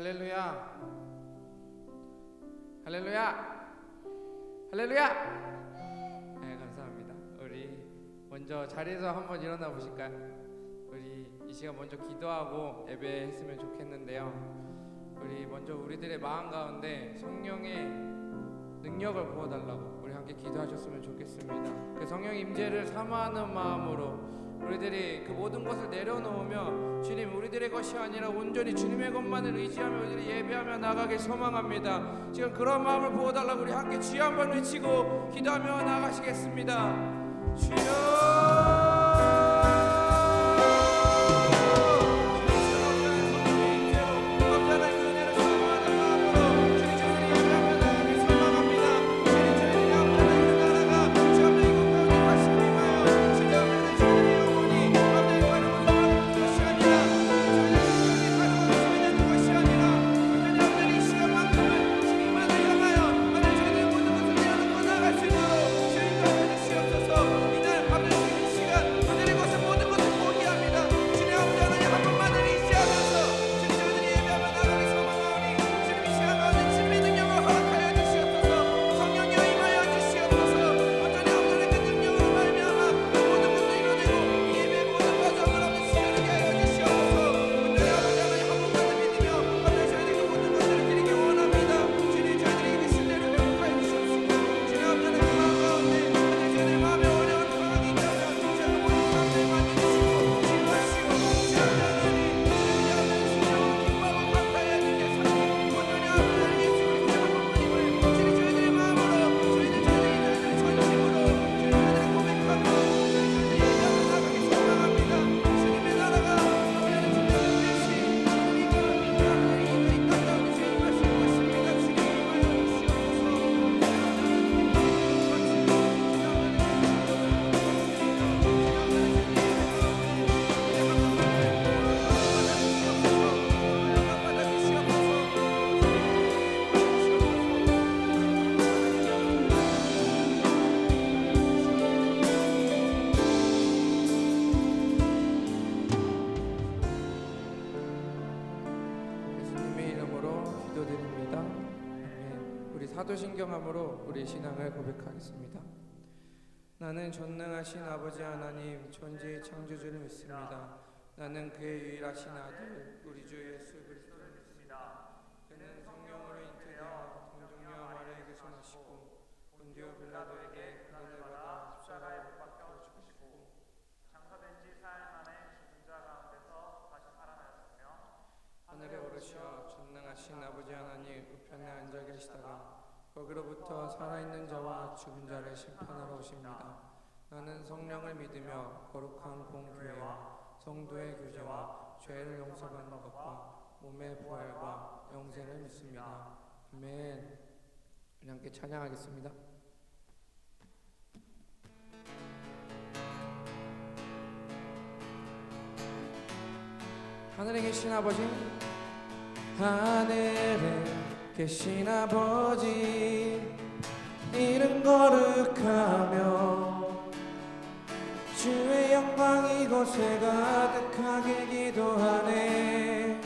할렐루야, 할렐루야, 할렐루야. 네, 감사합니다. 우리 먼저 자리에서 한번 일어나 보실까요? 우리 이 시간 먼저 기도하고 예배했으면 좋겠는데요. 우리 먼저 우리들의 마음 가운데 성령의 능력을 부어달라고 우리 함께 기도하셨으면 좋겠습니다. 그 성령의 임재를 사모하는 마음으로 우리들이 그 모든 것을 내려놓으며 주님 우리들의 것이 아니라 온전히 주님의 것만을 의지하며 우리들이 예배하며 나가길 소망합니다. 지금 그런 마음을 부어달라고 우리 함께 주여 한번 외치고 기도하며 나가시겠습니다. 주여 사도신경함으로 우리 신앙을 고백하겠습니다. 나는 전능하신 아버지 하나님 천지의 창조주를 믿습니다. 나는 그의 유일하신 아들 우리 주 예수 그리스도를 믿습니다. 그는 성령으로 잉태되어 동정녀 마리아에게서 나시고 본디오 빌라도에게 고난을 받아 십자가에 못 박혀 죽으시고 장사된 지 사흘 만에 죽은 자 가운데서 다시 살아나셨으며 하늘에 오르시어 전능하신 아버지 하나님 우편에 앉아 계시다가 거기로부터 살아있는 자와 죽은 자를 심판하러 오십니다. 나는 성령을 믿으며 거룩한 공교회와 성도의 교제와 죄를 용서받는 것과 몸의 부활과 영생을 믿습니다. 아멘. 우리 함께 찬양하겠습니다. 하늘에 계신 아버지, 하늘에 계신 아버지 이름 거룩하며 주의 영광 이곳에 가득하게 기도하네.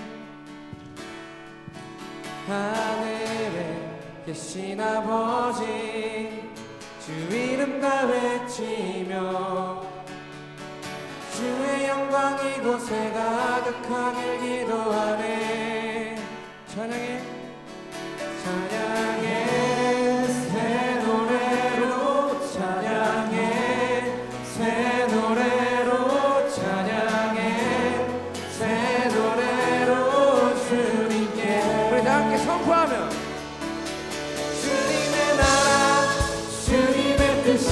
하늘에 계신 아버지 주 이름 다 외치며 주의 영광 이곳에 가득하게 기도하네. 찬양해 찬양해 새 노래로 찬양해 새 노래로 찬양해 새 노래로 주님께 우리 다 함께 선포하며 주님의 나라 주님의 뜻이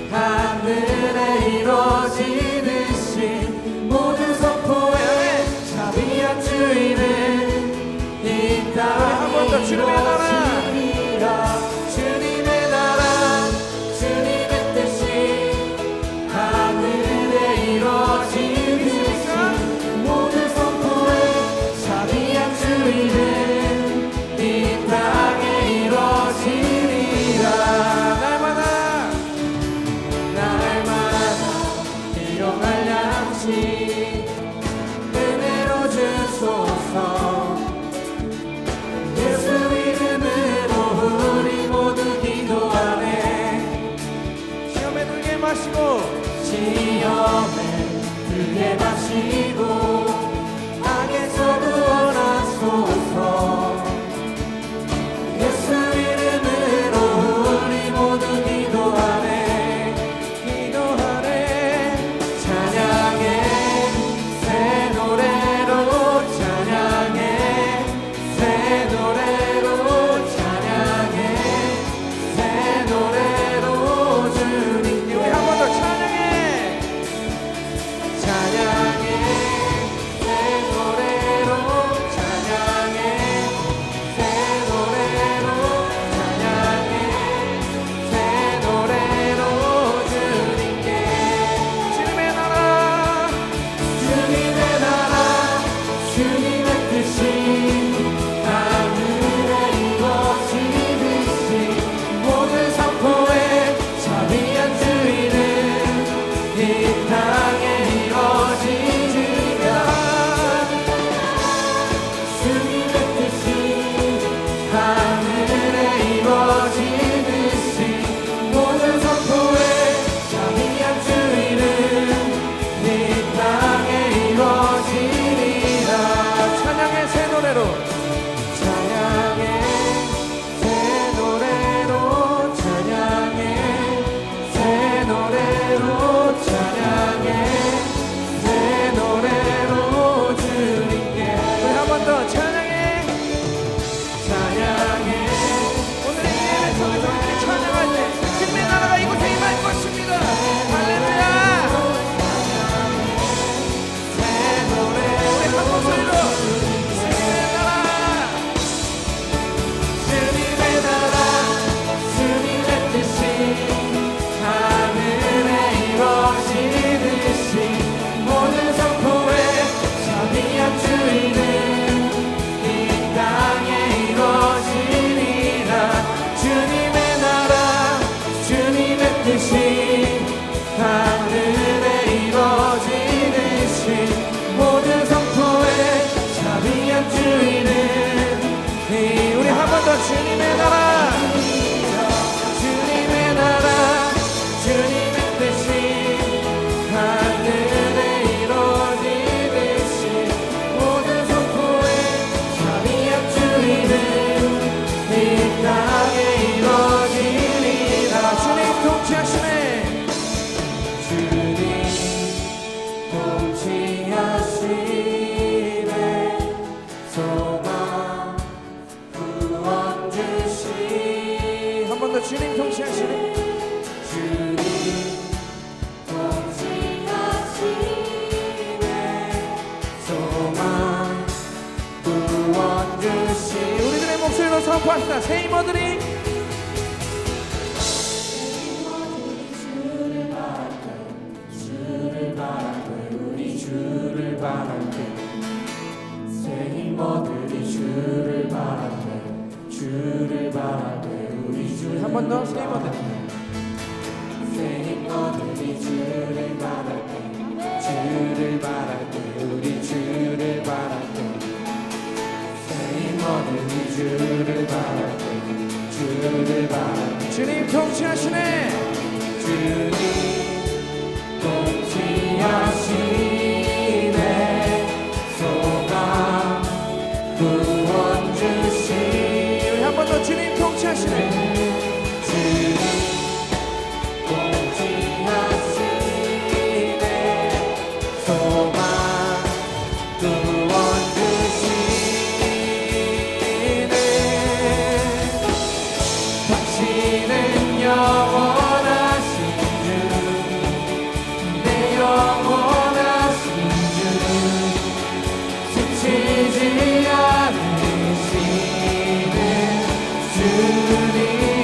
하늘에 이루어지듯이 모든 선포에 자비한 주님의 이 땅에 주님의 나라 주님의 나라 주님의 뜻이 하늘에 이루어지듯이 모든 선포에 자비한 주님은 이 땅에 이루어지리라. 날마다 일용할 양식 은혜로 주소서 시험에 들게 마시고 악에서 구원하소서. 예수 이름으로 우리 모두 기도하네 찬양해 새 노래로 찬양해 새 노래로 찬양해 새 노래로 주님께 우리 한 번 더 찬양해 새 노래로 찬양해 새 노래로 찬양해 새 노래로 주님께 주님의 나라 주님의 뜻이 하늘에 이루어지듯이 모든 선포에 자비한 주의는 이 땅에 이루어지리라. 주님의 뜻이 하늘에 이루어지듯이 모든 선포에 자비한 주의는 이 땅에 이루어지리라. 찬양의 새 노래로 찬양의 새 노래로 찬양의 새 노래로 찬양해 새 노래로 주님께 우리 한 번 더 찬양해 오늘의 예배 속에서 우리들이 찬양할 때 주님의 나라가 이곳에 임할 것입니다. 할렐루야. 새 노래 우리 한 목소리로 주님의 나라 주님의 뜻이 하늘에 이루어지듯이 모든 선포에 자비한 주의는 이 땅에 이루어지리라. 주님의 나라 주님의 뜻이 하늘에 이루어지듯이 모든 선포에 자비한 주의는 우리 한 번 더 주님의 나라 주님의 뜻이 하늘에 이루어지듯이 모든 선포에 자비한 주의는 이 땅에 이루어지리라. 주님 통치하시네 주님 통치하시네 소망 구원 주시 한 번 더 주님 통치하시네 주님 통치하시네 소망 구원 주시 우리들의 목소리로 선포합시다. 새 이모들이 주를 바랄 때 우리 주를 바랄 때 새 이모들이 주를 바랄 때 우리 주를 한 번 더 새 이모들이 주를 바랄 때 우리 주를 바랄 때 새 이모들이 주를 바랄 때 주님 통치하시네 주님 통치하시네 소망 구원 주시 한 번 더 주님 통치하시네 주님 통치하시네 소망 구원 주시네 당신은 영원하신 주내 영원하신 주 지치지 않으시는 주님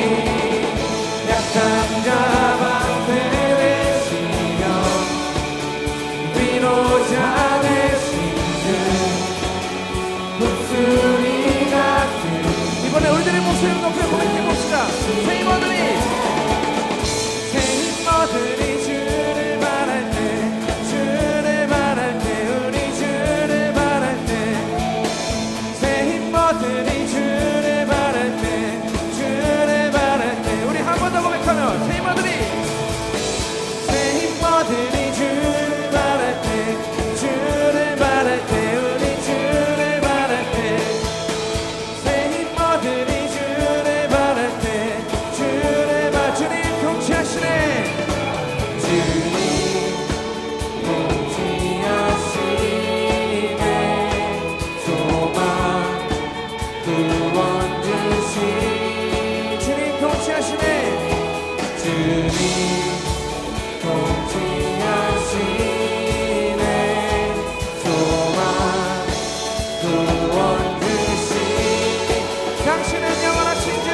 통치하시네 소망 구원 주시 당신은 영원하신 주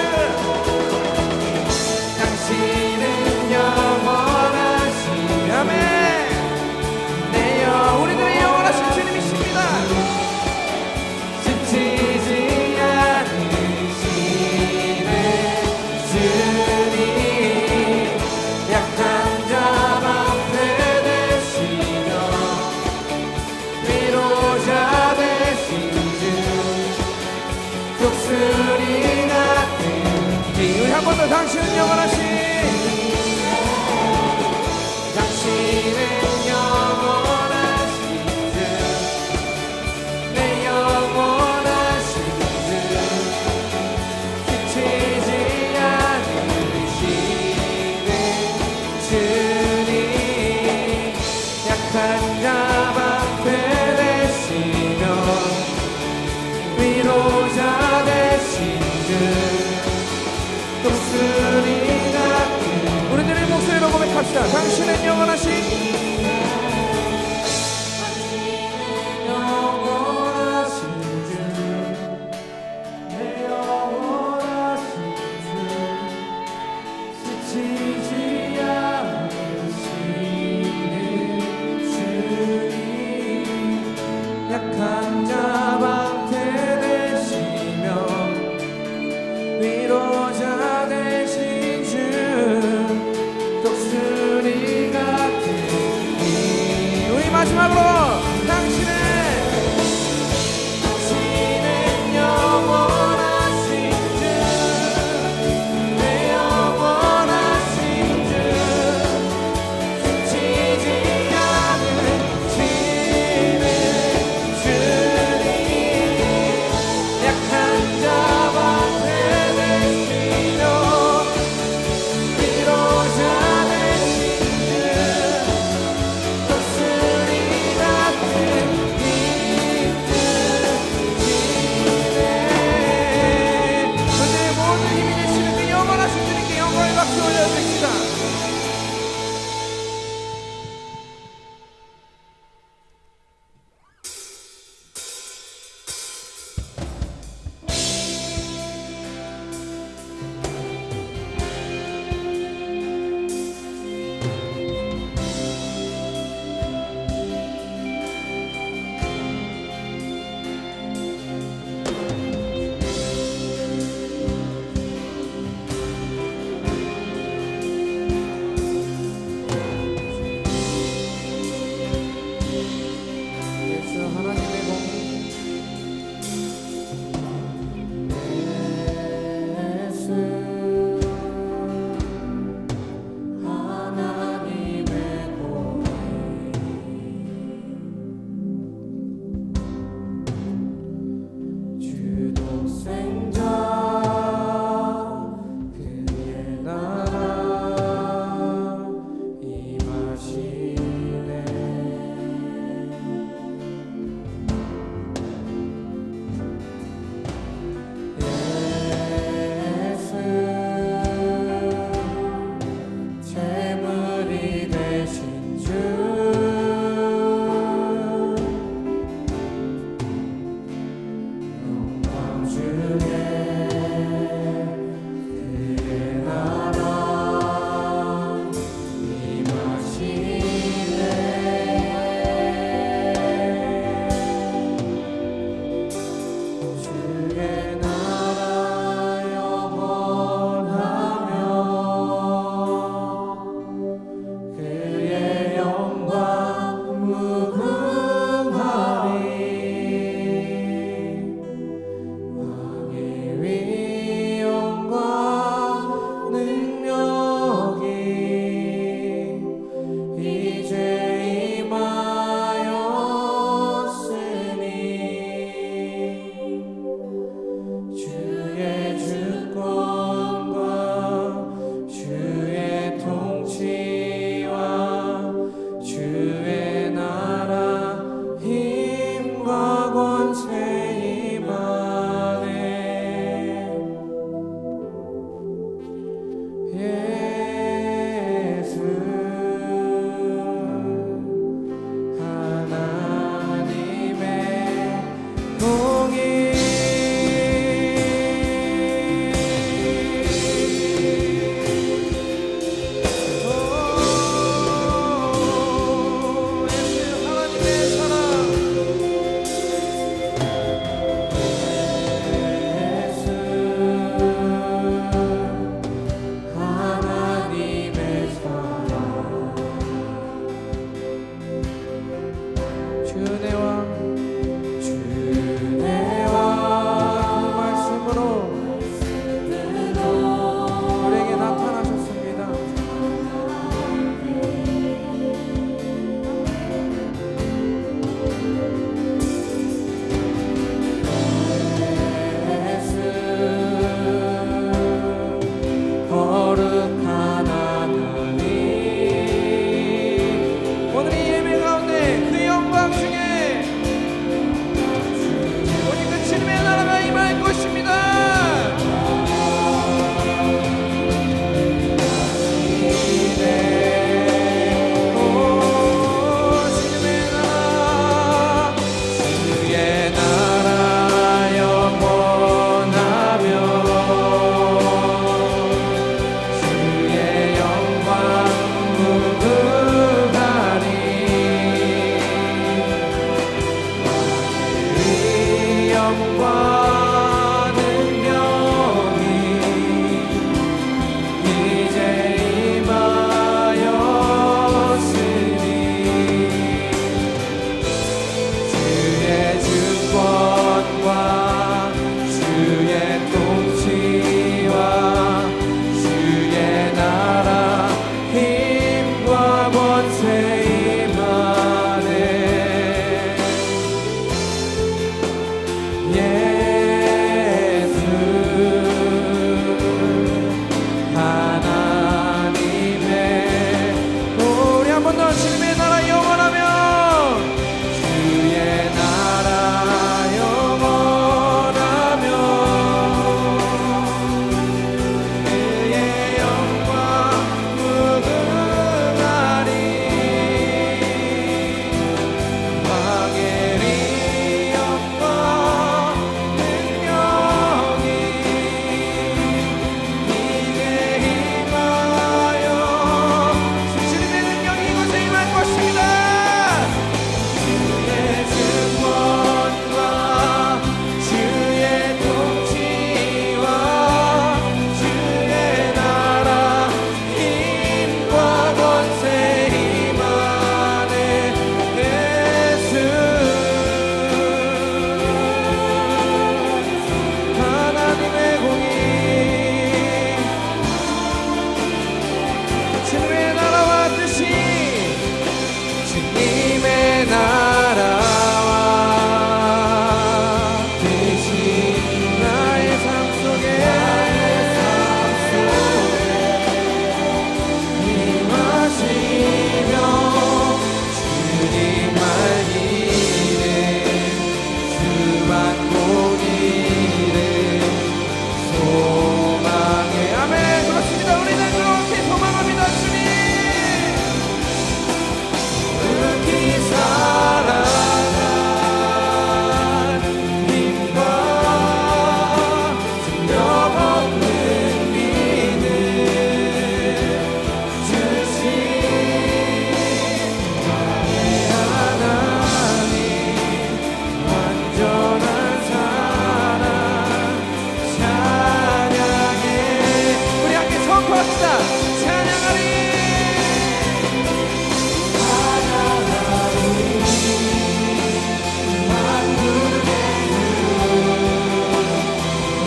당신은 영원하신 아멘 내여 우리들의 영원하신 주님이십니다 지치지 않으시는 주님 약한 자 방패 되시며 위로자 되신 주 독수리 같은 우리 한 번 더 당신은 영원하신 당신은 영원하신 주 내 영원하신 주 지치지 않으시는 주님 약한 자 방패 되시며 위로자 되신 주 독수리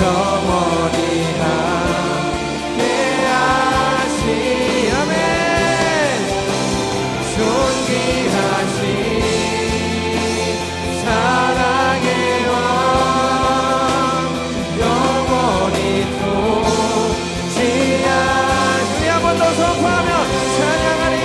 영원히 함께하시 아멘 존귀하신 사랑의 왕 영원히 통치하시 우리 한 번 더 선포하며 찬양하리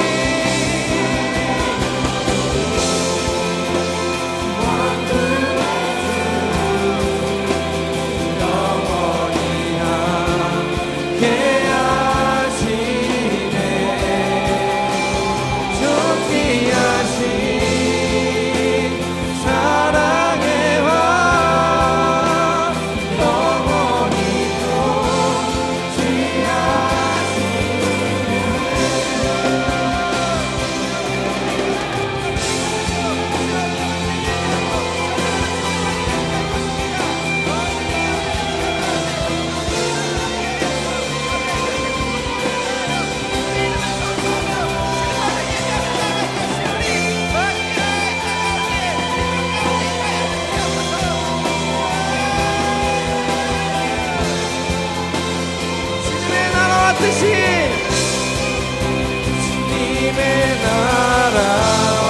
주님의 나라와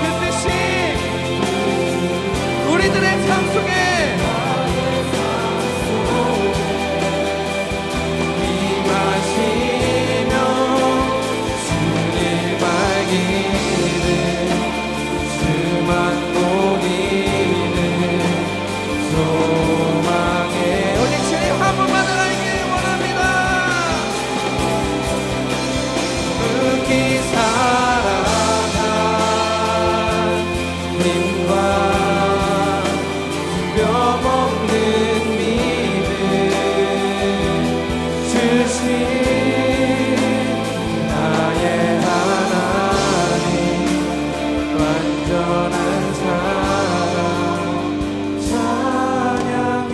그 뜻이 우리들의 삶 속에 임하시며 주님 알기를 주만 보기를 소망해 오직 주님 한 분만을 알길 원합니다 흙이 살아난 힘과 두려움없는 믿음 주신 나의 하나님 완전한 사랑 찬양해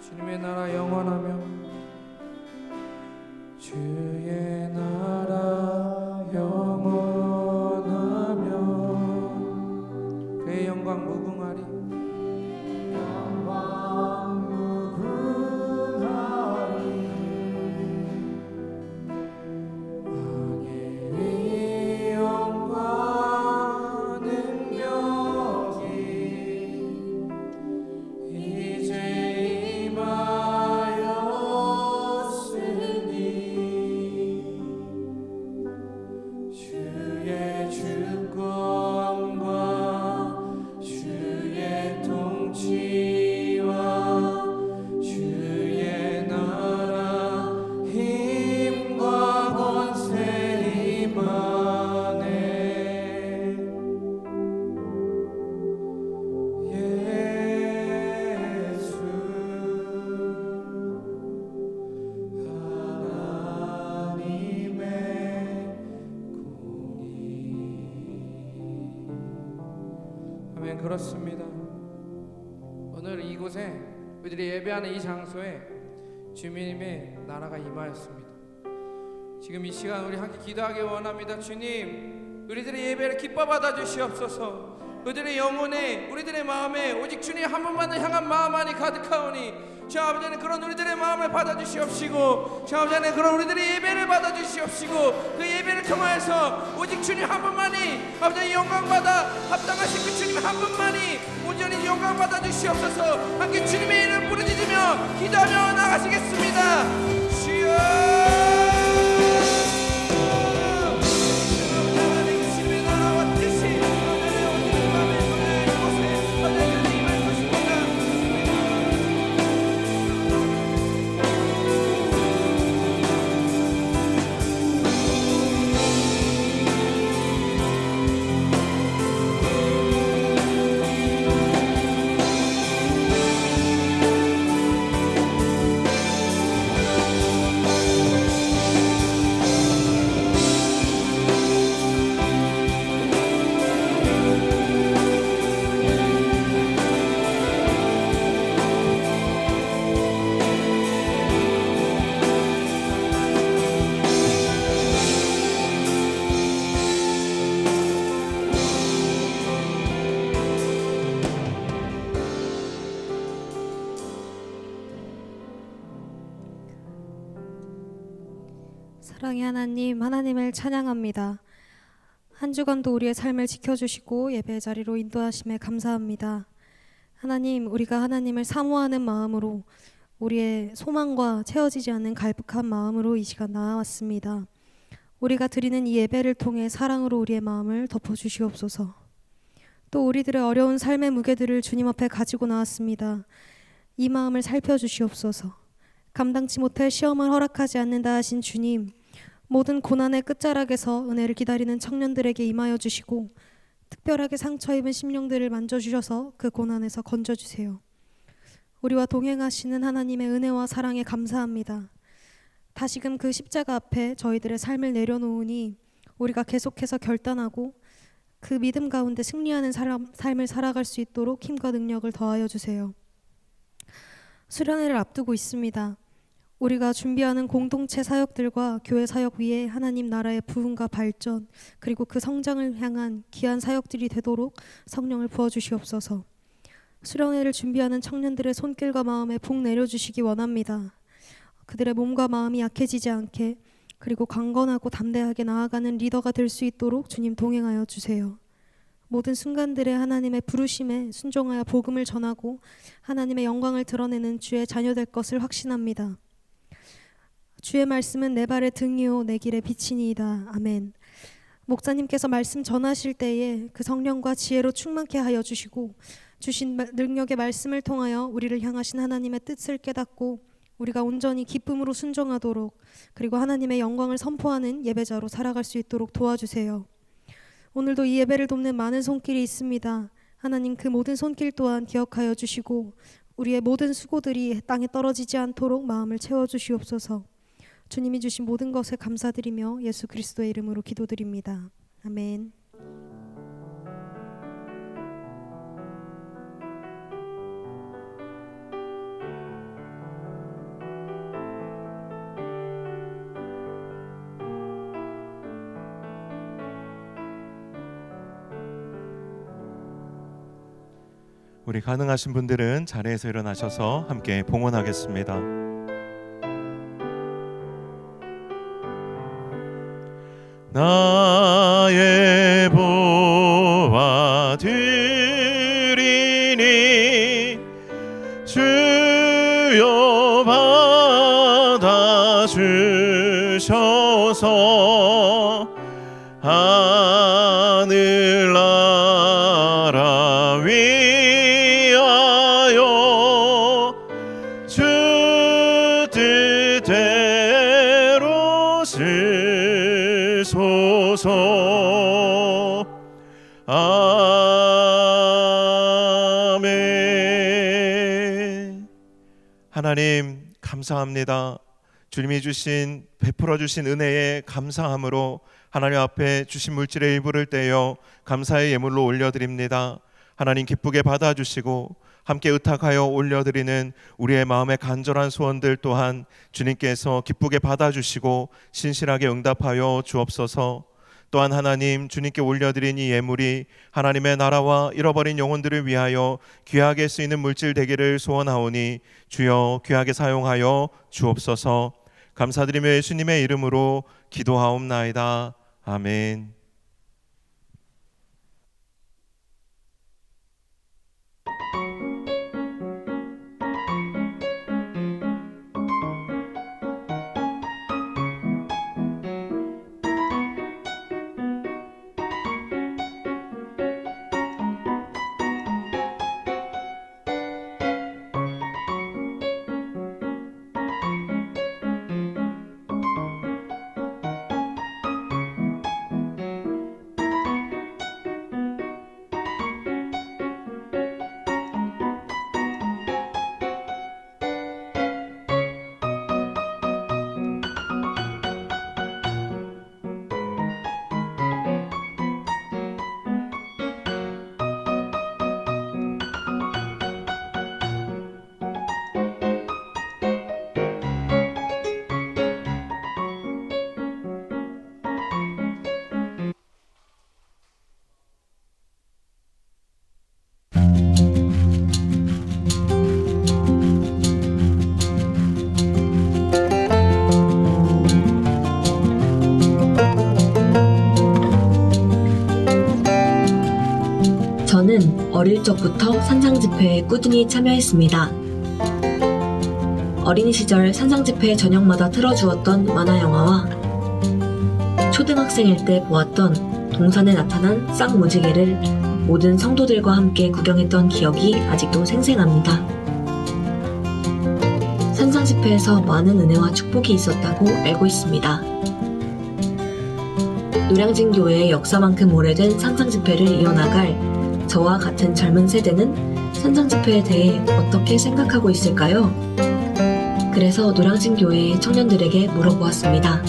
주님의 나라 영원하며 주의 나라 영원하며 그의 영광 무궁하리 영광 무궁하리 왕의 위 영광 능력이 이제 임하였으니 주의 주권과 주의 통치와 주의 나라 힘과 권세 임하네 예수 하나님의 공의 아멘 그렇습니다 오늘 이곳에 우리들이 예배하는 이 장소에 주님의 나라가 임하였습니다 지금 이 시간 우리 함께 기도하기 원합니다 주님 우리들의 예배를 기뻐 받아 주시옵소서 우리들의 영혼에 우리들의 마음에 오직 주님 한 분만을 향한 마음만이 가득하오니 주 아버지는 그런 우리들의 마음을 받아주시옵시고 주 아버지는 그런 우리들의 예배를 받아주시옵시고 그 예배를 통하여서 오직 주님 한 분만이 아버지 영광받아 합당하신 그 주님 한 분만이 온전히 영광받아 주시옵소서 함께 주님의 이름 부르짖으며 기도하며 나가시겠습니다 주여 사랑의 하나님, 하나님을 찬양합니다. 한 주간도 우리의 삶을 지켜주시고 예배의 자리로 인도하심에 감사합니다. 하나님, 우리가 하나님을 사모하는 마음으로 우리의 소망과 채워지지 않는 갈급한 마음으로 이 시간 나아왔습니다. 우리가 드리는 이 예배를 통해 사랑으로 우리의 마음을 덮어주시옵소서. 또 우리들의 어려운 삶의 무게들을 주님 앞에 가지고 나왔습니다. 이 마음을 살펴주시옵소서. 감당치 못할 시험을 허락하지 않는다 하신 주님, 모든 고난의 끝자락에서 은혜를 기다리는 청년들에게 임하여 주시고 특별하게 상처 입은 심령들을 만져주셔서 그 고난에서 건져주세요. 우리와 동행하시는 하나님의 은혜와 사랑에 감사합니다. 다시금 그 십자가 앞에 저희들의 삶을 내려놓으니 우리가 계속해서 결단하고 그 믿음 가운데 승리하는 삶을 살아갈 수 있도록 힘과 능력을 더하여 주세요. 수련회를 앞두고 있습니다. 우리가 준비하는 공동체 사역들과 교회 사역 위에 하나님 나라의 부흥과 발전 그리고 그 성장을 향한 귀한 사역들이 되도록 성령을 부어주시옵소서. 수련회를 준비하는 청년들의 손길과 마음에 복 내려주시기 원합니다. 그들의 몸과 마음이 약해지지 않게 그리고 강건하고 담대하게 나아가는 리더가 될 수 있도록 주님 동행하여 주세요. 모든 순간들의 하나님의 부르심에 순종하여 복음을 전하고 하나님의 영광을 드러내는 주의 자녀 될 것을 확신합니다. 주의 말씀은 내 발의 등이요 내 길의 빛이니이다. 아멘. 목사님께서 말씀 전하실 때에 그 성령과 지혜로 충만케 하여 주시고 주신 능력의 말씀을 통하여 우리를 향하신 하나님의 뜻을 깨닫고 우리가 온전히 기쁨으로 순종하도록 그리고 하나님의 영광을 선포하는 예배자로 살아갈 수 있도록 도와주세요. 오늘도 이 예배를 돕는 많은 손길이 있습니다. 하나님 그 모든 손길 또한 기억하여 주시고 우리의 모든 수고들이 땅에 떨어지지 않도록 마음을 채워주시옵소서. 주님이 주신 모든 것에 감사드리며 예수 그리스도의 이름으로 기도드립니다. 아멘. 우리 가능하신 분들은 자리에서 일어나셔서 함께 봉헌하겠습니다. 나의 보화 드리니 주여 받아주셔서 하늘나라 위하여 주 뜻대로 쓰소서. 아멘. 하나님 감사합니다. 주님이 주신 베풀어 주신 은혜에 감사함으로 하나님 앞에 주신 물질의 일부를 떼어 감사의 예물로 올려드립니다. 하나님 기쁘게 받아주시고 함께 의탁하여 올려드리는 우리의 마음의 간절한 소원들 또한 주님께서 기쁘게 받아주시고 신실하게 응답하여 주옵소서. 또한 하나님 주님께 올려드린 이 예물이 하나님의 나라와 잃어버린 영혼들을 위하여 귀하게 쓰이는 물질 되기를 소원하오니 주여 귀하게 사용하여 주옵소서. 감사드리며 예수님의 이름으로 기도하옵나이다. 아멘. 저는 어릴 적부터 산상집회에 꾸준히 참여했습니다. 어린이 시절 산상집회 저녁마다 틀어주었던 만화영화와 초등학생일 때 보았던 동산에 나타난 쌍무지개를 모든 성도들과 함께 구경했던 기억이 아직도 생생합니다. 산상집회에서 많은 은혜와 축복이 있었다고 알고 있습니다. 노량진 교회의 역사만큼 오래된 산상집회를 이어나갈 저와 같은 젊은 세대는 산상집회에 대해 어떻게 생각하고 있을까요? 그래서 노량진 교회의 청년들에게 물어보았습니다.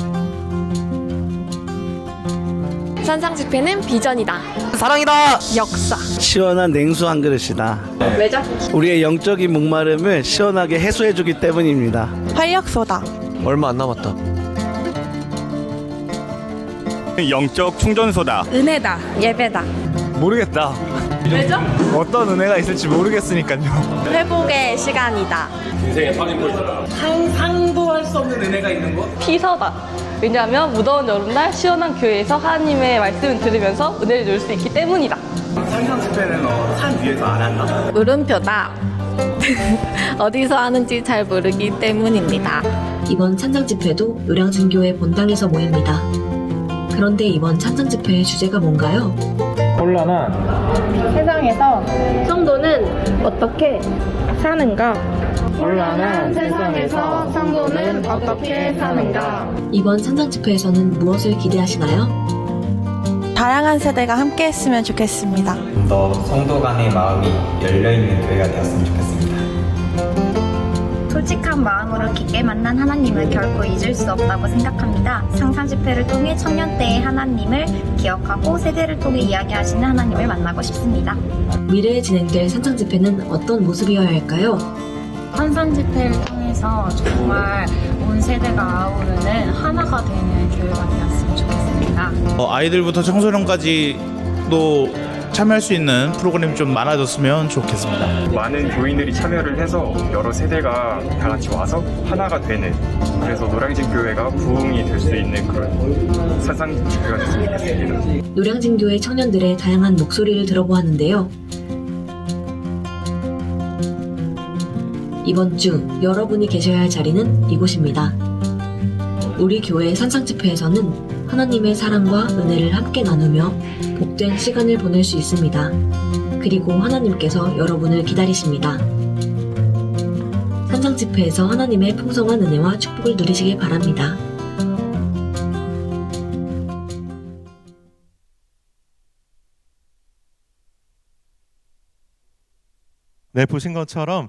산상집회는 비전이다. 사랑이다. 역사. 시원한 냉수 한 그릇이다. 왜죠? 우리의 영적인 목마름을 시원하게 해소해주기 때문입니다. 활력소다. 얼마 안 남았다. 영적 충전소다. 은혜다. 예배다. 모르겠다. 왜죠? 어떤 은혜가 있을지 모르겠으니까요. 회복의 시간이다. 상상도 할 수 없는 은혜가 있는 것? 피서다. 왜냐하면 무더운 여름날 시원한 교회에서 하나님의 말씀을 들으면서 은혜를 누릴 수 있기 때문이다. 산상 집회는 산 위에서 안 한다. 물음표다. 어디서 하는지 잘 모르기 때문입니다. 이번 산상집회도 노량진교회 본당에서 모입니다. 그런데 이번 산상집회의 주제가 뭔가요? 혼란한 세상에서 성도는 어떻게 사는가? 혼란한 세상에서 성도는 어떻게 사는가? 이번 산상집회에서는 무엇을 기대하시나요? 다양한 세대가 함께 했으면 좋겠습니다. 더 성도 간의 마음이 열려있는 교회가 되었으면 좋겠습니다. 솔직한 마음으로 깊게 만난 하나님을 결코 잊을 수 없다고 생각합니다. 상상집회를 통해 청년대의 하나님을 기억하고 세대를 통해 이야기하시는 하나님을 만나고 싶습니다. 미래에 진행될 산상집회는 어떤 모습이어야 할까요? 산상집회를 통해서 정말 온 세대가 아우르는 하나가 되는 교회가 되었으면 좋겠습니다. 아이들부터 청소년까지도 참여할 수 있는 프로그램이 좀 많아졌으면 좋겠습니다. 많은 교인들이 참여를 해서 여러 세대가 다 같이 와서 하나가 되는, 그래서 노량진 교회가 부흥이 될 수 있는 그런 산상집회가 됐으면 좋겠습니다. 노량진교회 청년들의 다양한 목소리를 들어보았는데요. 이번 주 여러분이 계셔야 할 자리는 이곳입니다. 우리 교회 산상집회에서는 하나님의 사랑과 은혜를 함께 나누며 복된 시간을 보낼 수 있습니다. 그리고 하나님께서 여러분을 기다리십니다. 산상집회에서 하나님의 풍성한 은혜와 축복을 누리시길 바랍니다. 네, 보신 것처럼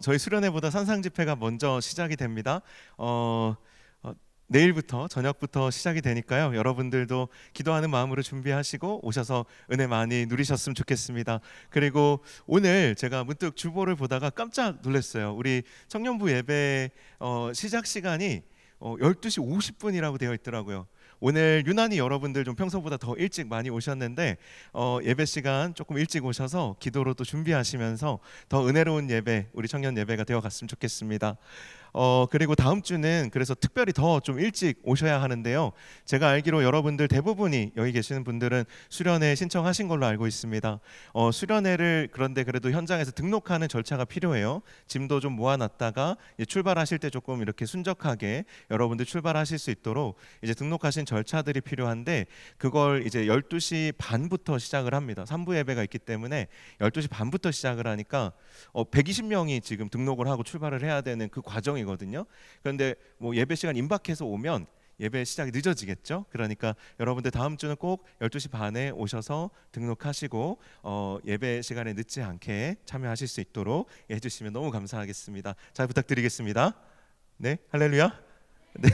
저희 수련회보다 산상집회가 먼저 시작이 됩니다. 내일부터 저녁부터 시작이 되니까요. 여러분들도 기도하는 마음으로 준비하시고 오셔서 은혜 많이 누리셨으면 좋겠습니다. 그리고 오늘 제가 문득 주보를 보다가 깜짝 놀랐어요. 우리 청년부 예배 시작 시간이 12시 50분이라고 되어 있더라고요. 오늘 유난히 여러분들 좀 평소보다 더 일찍 많이 오셨는데 예배 시간 조금 일찍 오셔서 기도로 또 준비하시면서 더 은혜로운 예배, 우리 청년 예배가 되어 갔으면 좋겠습니다. 그리고 다음 주는 그래서 특별히 더 좀 일찍 오셔야 하는데요. 제가 알기로 여러분들 대부분이 여기 계시는 분들은 수련회 신청하신 걸로 알고 있습니다. 수련회를 그런데 그래도 현장에서 등록하는 절차가 필요해요. 짐도 좀 모아놨다가 출발하실 때 조금 이렇게 순적하게 여러분들 출발하실 수 있도록 이제 등록하신 절차들이 필요한데 그걸 이제 12시 반부터 시작을 합니다. 3부 예배가 있기 때문에 12시 반부터 시작을 하니까 120명이 지금 등록을 하고 출발을 해야 되는 그 과정이거든요. 그런데 뭐 예배 시간 임박해서 오면 예배 시작이 늦어지겠죠. 그러니까 여러분들 다음 주는 꼭 12시 반에 오셔서 등록하시고 예배 시간에 늦지 않게 참여하실 수 있도록 해주시면 너무 감사하겠습니다. 잘 부탁드리겠습니다. 네, 할렐루야. 네,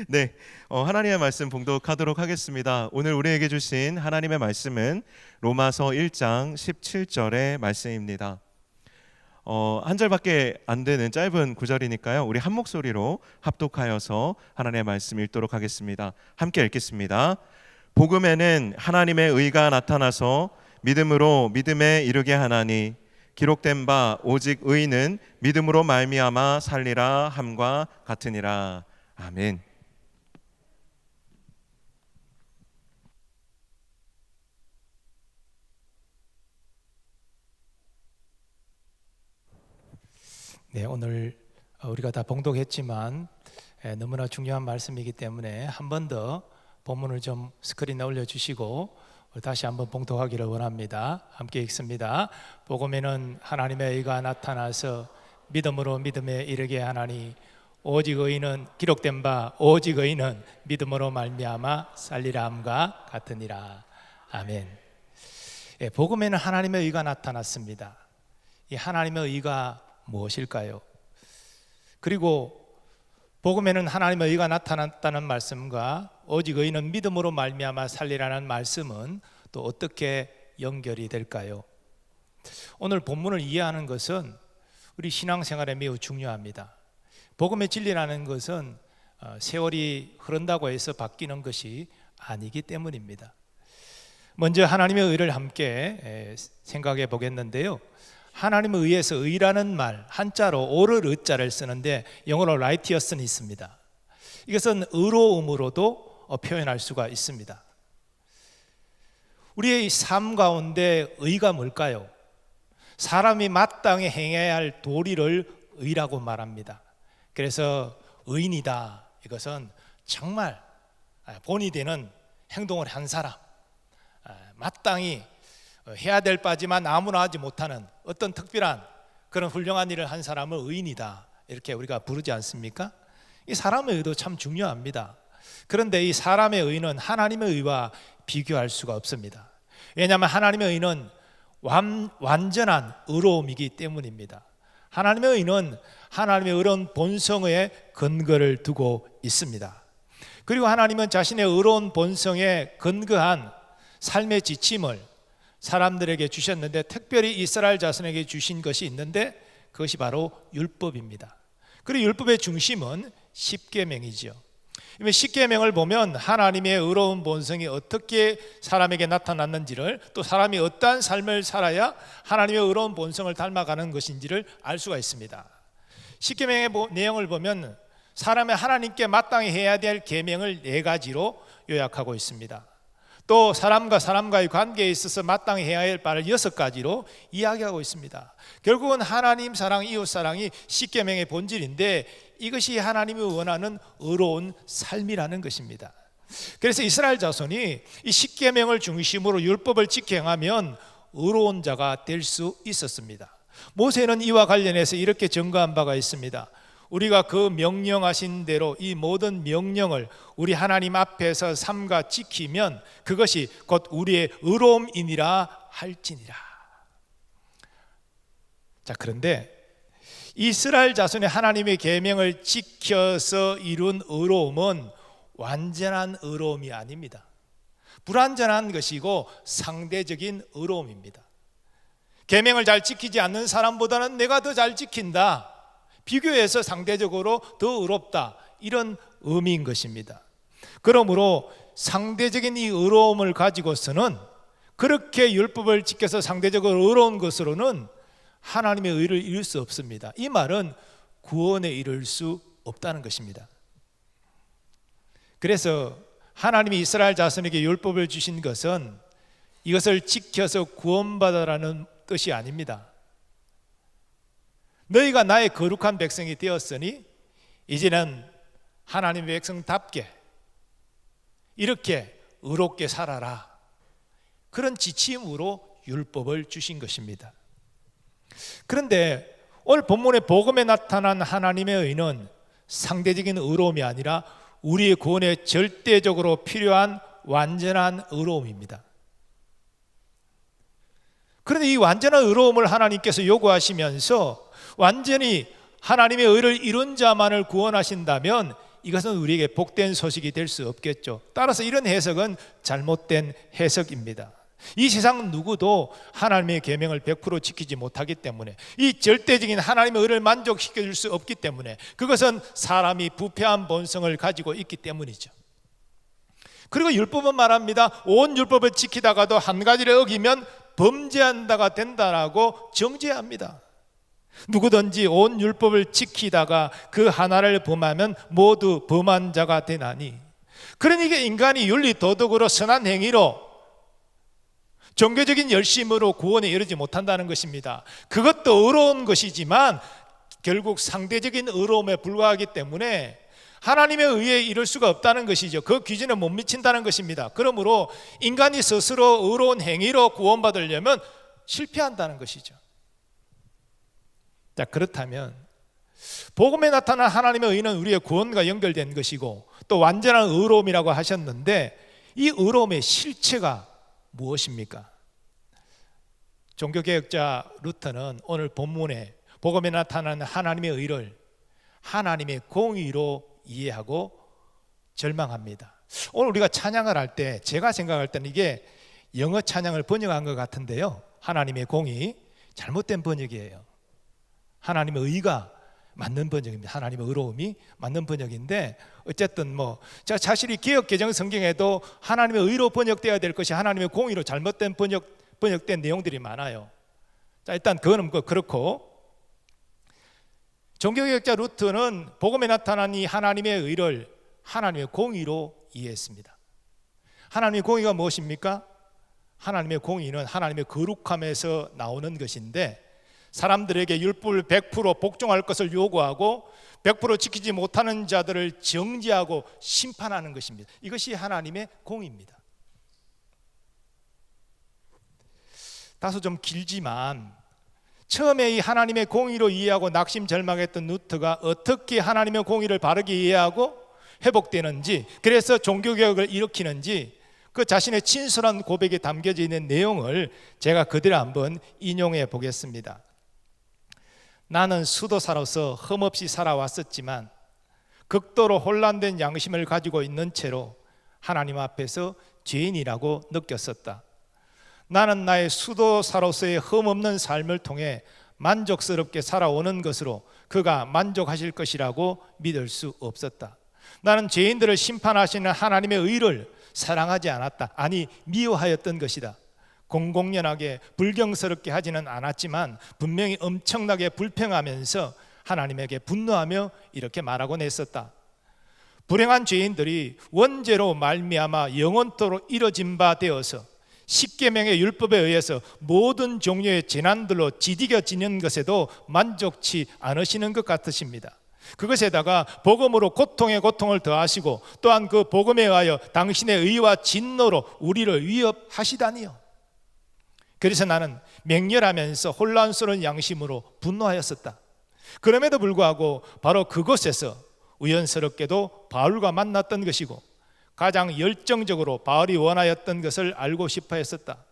네, 하나님의 말씀 봉독하도록 하겠습니다. 오늘 우리에게 주신 하나님의 말씀은 로마서 1장 17절의 말씀입니다. 한 절밖에 안 되는 짧은 구절이니까요. 우리 한 목소리로 합독하여서 하나님의 말씀 읽도록 하겠습니다. 함께 읽겠습니다. 복음에는 하나님의 의가 나타나서 믿음으로 믿음에 이르게 하나니 기록된 바 오직 의인은 믿음으로 말미암아 살리라 함과 같으니라. 아멘. 네, 오늘 우리가 다 봉독했지만 너무나 중요한 말씀이기 때문에 한 번 더 본문을 좀 스크린에 올려주시고 다시 한번 봉독하기를 원합니다. 함께 읽습니다. 복음에는 하나님의 의가 나타나서 믿음으로 믿음에 이르게 하나니 오직 의인은 기록된 바 오직 의인은 믿음으로 말미암아 살리라 함과 같으니라. 아멘. 예, 복음에는 하나님의 의가 나타났습니다. 이 하나님의 의가 무엇일까요? 그리고 복음에는 하나님의 의가 나타났다는 말씀과 오직 의인은 믿음으로 말미암아 살리라는 말씀은 또 어떻게 연결이 될까요? 오늘 본문을 이해하는 것은 우리 신앙생활에 매우 중요합니다. 복음의 진리라는 것은 세월이 흐른다고 해서 바뀌는 것이 아니기 때문입니다. 먼저 하나님의 의를 함께 생각해 보겠는데요. 하나님의 의에서 의라는 말, 한자로 오를 의자를 쓰는데 영어로 righteous는 있습니다. 이것은 의로움으로도 표현할 수가 있습니다. 우리의 삶 가운데 의가 뭘까요? 사람이 마땅히 행해야 할 도리를 의라고 말합니다. 그래서 의인이다, 이것은 정말 본이 되는 행동을 한 사람, 마땅히 해야 될 바지만 아무나 하지 못하는 어떤 특별한 그런 훌륭한 일을 한 사람을 의인이다, 이렇게 우리가 부르지 않습니까? 이 사람의 의도 참 중요합니다. 그런데 이 사람의 의는 하나님의 의와 비교할 수가 없습니다. 왜냐하면 하나님의 의는 완전한 의로움이기 때문입니다. 하나님의 의는 하나님의 의로운 본성에 근거를 두고 있습니다. 그리고 하나님은 자신의 의로운 본성에 근거한 삶의 지침을 사람들에게 주셨는데, 특별히 이스라엘 자손에게 주신 것이 있는데 그것이 바로 율법입니다. 그리고 율법의 중심은 십계명이죠. 십계명을 보면 하나님의 의로운 본성이 어떻게 사람에게 나타났는지를, 또 사람이 어떠한 삶을 살아야 하나님의 의로운 본성을 닮아가는 것인지를 알 수가 있습니다. 십계명의 내용을 보면 사람의 하나님께 마땅히 해야 될 계명을 4가지로 요약하고 있습니다. 또 사람과 사람과의 관계에 있어서 마땅히 해야 할 바를 6가지로 이야기하고 있습니다. 결국은 하나님 사랑, 이웃 사랑이 십계명의 본질인데, 이것이 하나님이 원하는 의로운 삶이라는 것입니다. 그래서 이스라엘 자손이 이 십계명을 중심으로 율법을 지켜 행하면 의로운 자가 될 수 있었습니다. 모세는 이와 관련해서 이렇게 증거한 바가 있습니다. 우리가 그 명령하신 대로 이 모든 명령을 우리 하나님 앞에서 삼가 지키면 그것이 곧 우리의 의로움이니라 할지니라. 자, 그런데 이스라엘 자손의 하나님의 계명을 지켜서 이룬 의로움은 완전한 의로움이 아닙니다. 불완전한 것이고 상대적인 의로움입니다. 계명을 잘 지키지 않는 사람보다는 내가 더 잘 지킨다, 비교해서 상대적으로 더 의롭다, 이런 의미인 것입니다. 그러므로 상대적인 이 의로움을 가지고서는, 그렇게 율법을 지켜서 상대적으로 의로운 것으로는 하나님의 의를 이룰 수 없습니다. 이 말은 구원에 이를 수 없다는 것입니다. 그래서 하나님이 이스라엘 자손에게 율법을 주신 것은 이것을 지켜서 구원받아라는 뜻이 아닙니다. 너희가 나의 거룩한 백성이 되었으니 이제는 하나님의 백성답게 이렇게 의롭게 살아라, 그런 지침으로 율법을 주신 것입니다. 그런데 오늘 본문의 복음에 나타난 하나님의 의는 상대적인 의로움이 아니라 우리의 구원에 절대적으로 필요한 완전한 의로움입니다. 그런데 이 완전한 의로움을 하나님께서 요구하시면서 완전히 하나님의 의를 이룬 자만을 구원하신다면 이것은 우리에게 복된 소식이 될 수 없겠죠. 따라서 이런 해석은 잘못된 해석입니다. 이 세상 누구도 하나님의 계명을 100% 지키지 못하기 때문에, 이 절대적인 하나님의 의를 만족시켜 줄 수 없기 때문에, 그것은 사람이 부패한 본성을 가지고 있기 때문이죠. 그리고 율법은 말합니다. 온 율법을 지키다가도 한 가지를 어기면 범죄한다가 된다라고 정죄합니다. 누구든지 온 율법을 지키다가 그 하나를 범하면 모두 범한 자가 되나니, 그러니까 인간이 윤리 도덕으로 선한 행위로 종교적인 열심으로 구원에 이르지 못한다는 것입니다. 그것도 어려운 것이지만 결국 상대적인 의로움에 불과하기 때문에 하나님의 의에 이를 수가 없다는 것이죠. 그 기준에 못 미친다는 것입니다. 그러므로 인간이 스스로 의로운 행위로 구원받으려면 실패한다는 것이죠. 자, 그렇다면 복음에 나타난 하나님의 의는 우리의 구원과 연결된 것이고 또 완전한 의로움이라고 하셨는데 이 의로움의 실체가 무엇입니까? 종교개혁자 루터는 오늘 본문에 복음에 나타나는 하나님의 의를 하나님의 공의로 이해하고 절망합니다. 오늘 우리가 찬양을 할 때 제가 생각할 때는 이게 영어 찬양을 번역한 것 같은데요, 하나님의 공의 잘못된 번역이에요. 하나님의 의가 맞는 번역입니다. 하나님의 의로움이 맞는 번역인데 어쨌든 제가 사실 이 개역 개정 성경에도 하나님의 의로 번역되어야 될 것이 하나님의 공의로 잘못된 번역된 내용들이 많아요. 자, 일단 그거는 그렇고 종교개혁자 루트는 복음에 나타난 이 하나님의 의를 하나님의 공의로 이해했습니다. 하나님의 공의가 무엇입니까? 하나님의 공의는 하나님의 거룩함에서 나오는 것인데 사람들에게 율법을 100% 복종할 것을 요구하고 100% 지키지 못하는 자들을 정죄하고 심판하는 것입니다. 이것이 하나님의 공의입니다. 다소 좀 길지만 처음에 이 하나님의 공의로 이해하고 낙심절망했던 루터가 어떻게 하나님의 공의를 바르게 이해하고 회복되는지, 그래서 종교개혁을 일으키는지 그 자신의 진솔한 고백에 담겨져 있는 내용을 제가 그대로 한번 인용해 보겠습니다. 나는 수도사로서 흠없이 살아왔었지만 극도로 혼란된 양심을 가지고 있는 채로 하나님 앞에서 죄인이라고 느꼈었다. 나는 나의 수도사로서의 흠없는 삶을 통해 만족스럽게 살아오는 것으로 그가 만족하실 것이라고 믿을 수 없었다. 나는 죄인들을 심판하시는 하나님의 의를 사랑하지 않았다. 아니, 미워하였던 것이다. 공공연하게 불경스럽게 하지는 않았지만 분명히 엄청나게 불평하면서 하나님에게 분노하며 이렇게 말하곤 했었다. 불행한 죄인들이 원죄로 말미암아 영원토록 이뤄진 바 되어서 십계명의 율법에 의해서 모든 종류의 재난들로 지디겨지는 것에도 만족치 않으시는 것 같으십니다. 그것에다가 복음으로 고통에 고통을 더하시고 또한 그 복음에 의하여 당신의 의와 진노로 우리를 위협하시다니요. 그래서 나는 맹렬하면서 혼란스러운 양심으로 분노하였었다. 그럼에도 불구하고 바로 그곳에서 우연스럽게도 바울과 만났던 것이고 가장 열정적으로 바울이 원하였던 것을 알고 싶어 했었다.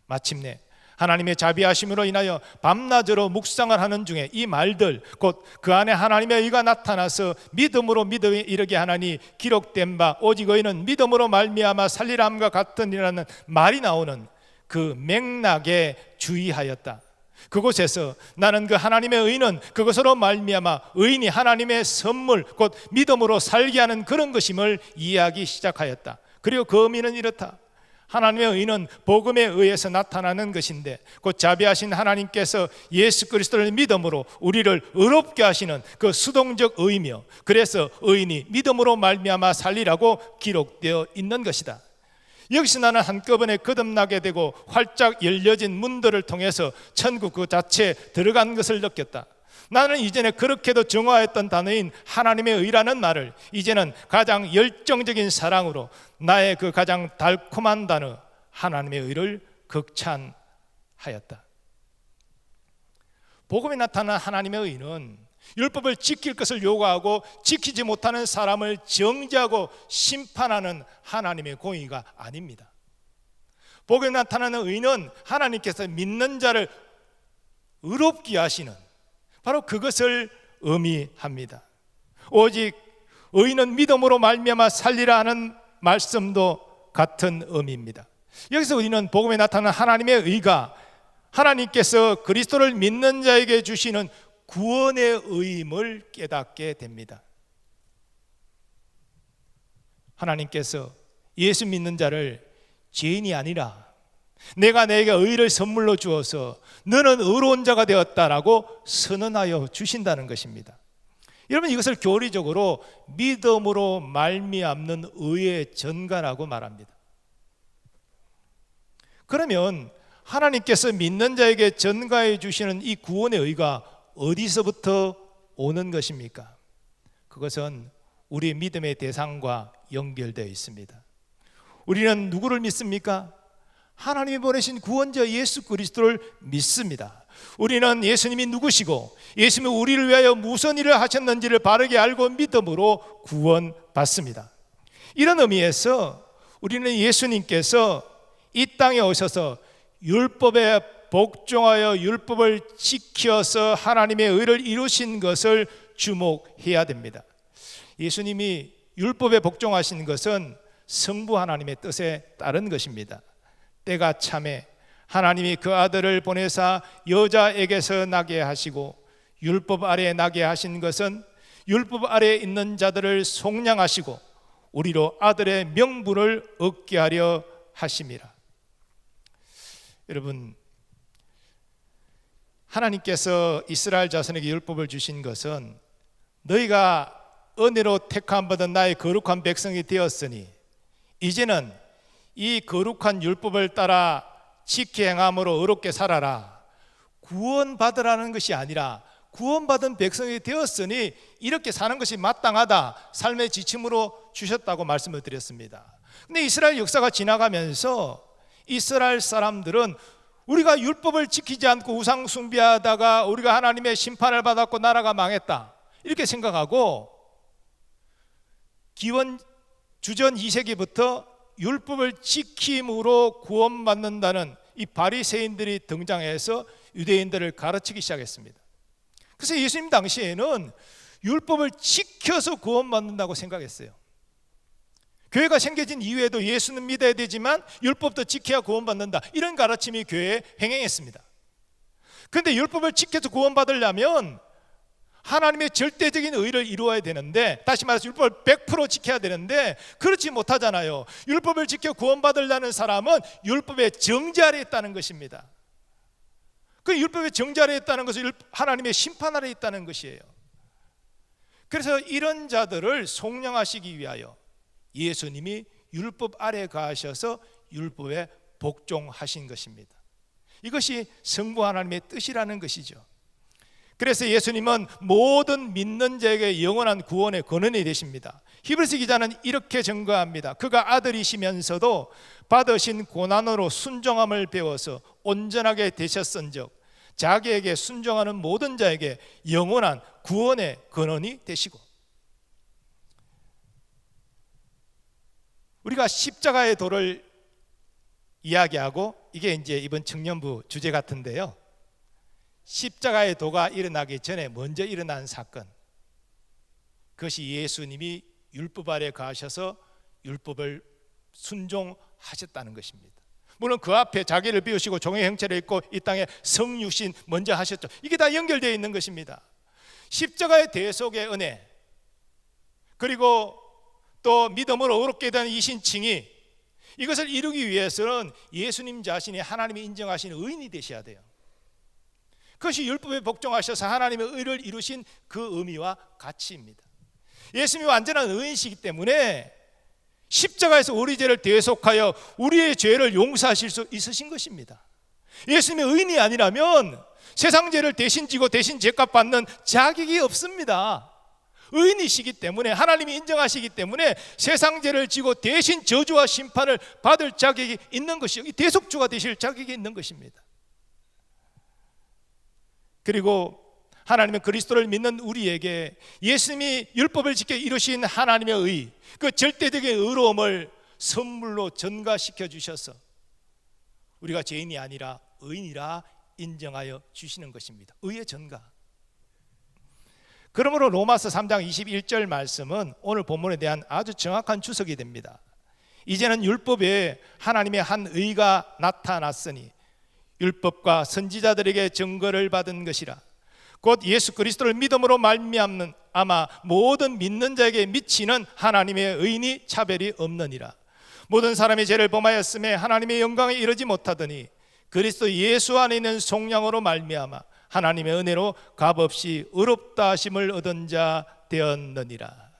마침내 하나님의 자비하심으로 인하여 밤낮으로 묵상을 하는 중에 이 말들, 곧 그 안에 하나님의 의가 나타나서 믿음으로 믿음에 이르게 하나니 기록된 바 오직 의인은 믿음으로 말미암아 살리람과 같으니라는 말이 나오는 그 맥락에 주의하였다. 그곳에서 나는 그 하나님의 의는 그것으로 말미암아 의인이 하나님의 선물, 곧 믿음으로 살게 하는 그런 것임을 이해하기 시작하였다. 그리고 그 의미는 이렇다. 하나님의 의는 복음에 의해서 나타나는 것인데 곧 자비하신 하나님께서 예수 그리스도를 믿음으로 우리를 의롭게 하시는 그 수동적 의이며, 그래서 의인이 믿음으로 말미암아 살리라고 기록되어 있는 것이다. 여기서 나는 한꺼번에 거듭나게 되고 활짝 열려진 문들을 통해서 천국 그 자체에 들어간 것을 느꼈다. 나는 이전에 그렇게도 정화했던 단어인 하나님의 의라는 말을 이제는 가장 열정적인 사랑으로 나의 그 가장 달콤한 단어 하나님의 의를 극찬하였다. 복음에 나타난 하나님의 의는 율법을 지킬 것을 요구하고 지키지 못하는 사람을 정죄하고 심판하는 하나님의 공의가 아닙니다. 복음에 나타나는 의는 하나님께서 믿는 자를 의롭게 하시는 바로 그것을 의미합니다. 오직 의인은 믿음으로 말미암아 살리라 하는 말씀도 같은 의미입니다. 여기서 우리는 복음에 나타난 하나님의 의가 하나님께서 그리스도를 믿는 자에게 주시는 구원의 의임을 깨닫게 됩니다. 하나님께서 예수 믿는 자를 죄인이 아니라 내가 내게 의를 선물로 주어서 너는 의로운 자가 되었다라고 선언하여 주신다는 것입니다. 여러분, 이것을 교리적으로 믿음으로 말미암는 의의 전가라고 말합니다. 그러면 하나님께서 믿는 자에게 전가해 주시는 이 구원의 의가 어디서부터 오는 것입니까? 그것은 우리 믿음의 대상과 연결되어 있습니다. 우리는 누구를 믿습니까? 하나님이 보내신 구원자 예수 그리스도를 믿습니다. 우리는 예수님이 누구시고 예수님이 우리를 위하여 무슨 일을 하셨는지를 바르게 알고 믿음으로 구원받습니다. 이런 의미에서 우리는 예수님께서 이 땅에 오셔서 율법에 복종하여 율법을 지켜서 하나님의 의를 이루신 것을 주목해야 됩니다. 예수님이 율법에 복종하신 것은 성부 하나님의 뜻에 따른 것입니다. 때가 참에 하나님이 그 아들을 보내사 여자에게서 나게 하시고 율법 아래에 나게 하신 것은 율법 아래에 있는 자들을 속량하시고 우리로 아들의 명분을 얻게 하려 하심이라. 여러분, 하나님께서 이스라엘 자손에게 율법을 주신 것은 너희가 은혜로 택함 받은 나의 거룩한 백성이 되었으니 이제는 이 거룩한 율법을 따라 지켜 행함으로 의롭게 살아라. 구원받으라는 것이 아니라 구원받은 백성이 되었으니 이렇게 사는 것이 마땅하다, 삶의 지침으로 주셨다고 말씀을 드렸습니다. 근데 이스라엘 역사가 지나가면서 이스라엘 사람들은 우리가 율법을 지키지 않고 우상 숭배하다가 우리가 하나님의 심판을 받았고 나라가 망했다 이렇게 생각하고 기원 주전 2세기부터 율법을 지킴으로 구원받는다는 이 바리새인들이 등장해서 유대인들을 가르치기 시작했습니다. 그래서 예수님 당시에는 율법을 지켜서 구원받는다고 생각했어요. 교회가 생겨진 이후에도 예수는 믿어야 되지만 율법도 지켜야 구원받는다, 이런 가르침이 교회에 횡행했습니다. 그런데 율법을 지켜서 구원받으려면 하나님의 절대적인 의를 이루어야 되는데, 다시 말해서 율법을 100% 지켜야 되는데 그렇지 못하잖아요. 율법을 지켜 구원받으려는 사람은 율법의 정죄 아래에 있다는 것입니다. 그 율법의 정죄 아래에 있다는 것은 하나님의 심판 아래에 있다는 것이에요. 그래서 이런 자들을 속량하시기 위하여 예수님이 율법 아래에 가셔서 율법에 복종하신 것입니다. 이것이 성부 하나님의 뜻이라는 것이죠. 그래서 예수님은 모든 믿는 자에게 영원한 구원의 근원이 되십니다. 히브리서 기자는 이렇게 증거합니다. 그가 아들이시면서도 받으신 고난으로 순종함을 배워서 온전하게 되셨은즉 자기에게 순종하는 모든 자에게 영원한 구원의 근원이 되시고, 우리가 십자가의 도를 이야기하고 이게 이제 이번 청년부 주제 같은데요. 십자가의 도가 일어나기 전에 먼저 일어난 사건, 그것이 예수님이 율법 아래 가셔서 율법을 순종하셨다는 것입니다. 물론 그 앞에 자기를 비우시고 종의 형체를 입고 이 땅에 성육신 먼저 하셨죠. 이게 다 연결되어 있는 것입니다. 십자가의 대속의 은혜, 그리고 또 믿음으로 의롭게 된 이신칭이, 이것을 이루기 위해서는 예수님 자신이 하나님이 인정하시는 의인이 되셔야 돼요. 그것이 율법에 복종하셔서 하나님의 의를 이루신 그 의미와 가치입니다. 예수님이 완전한 의인이시기 때문에 십자가에서 우리 죄를 대속하여 우리의 죄를 용서하실 수 있으신 것입니다. 예수님이 의인이 아니라면 세상 죄를 대신 지고 대신 죄값 받는 자격이 없습니다. 의인이시기 때문에, 하나님이 인정하시기 때문에 세상 죄를 지고 대신 저주와 심판을 받을 자격이 있는 것이요, 대속주가 되실 자격이 있는 것입니다. 그리고 하나님의 그리스도를 믿는 우리에게 예수님이 율법을 지켜 이루신 하나님의 의, 그 절대적인 의로움을 선물로 전가시켜 주셔서 우리가 죄인이 아니라 의인이라 인정하여 주시는 것입니다. 의의 전가. 그러므로 로마서 3장 21절 말씀은 오늘 본문에 대한 아주 정확한 주석이 됩니다. 이제는 율법에 하나님의 한 의가 나타났으니 율법과 선지자들에게 증거를 받은 것이라. 곧 예수 그리스도를 믿음으로 말미암는 아마 모든 믿는 자에게 미치는 하나님의 의인이 차별이 없느니라. 모든 사람이 죄를 범하였음에 하나님의 영광에 이르지 못하더니 그리스도 예수 안에 있는 속량으로 말미암아 하나님의 은혜로 값없이 의롭다 하심을 얻은 자 되었느니라.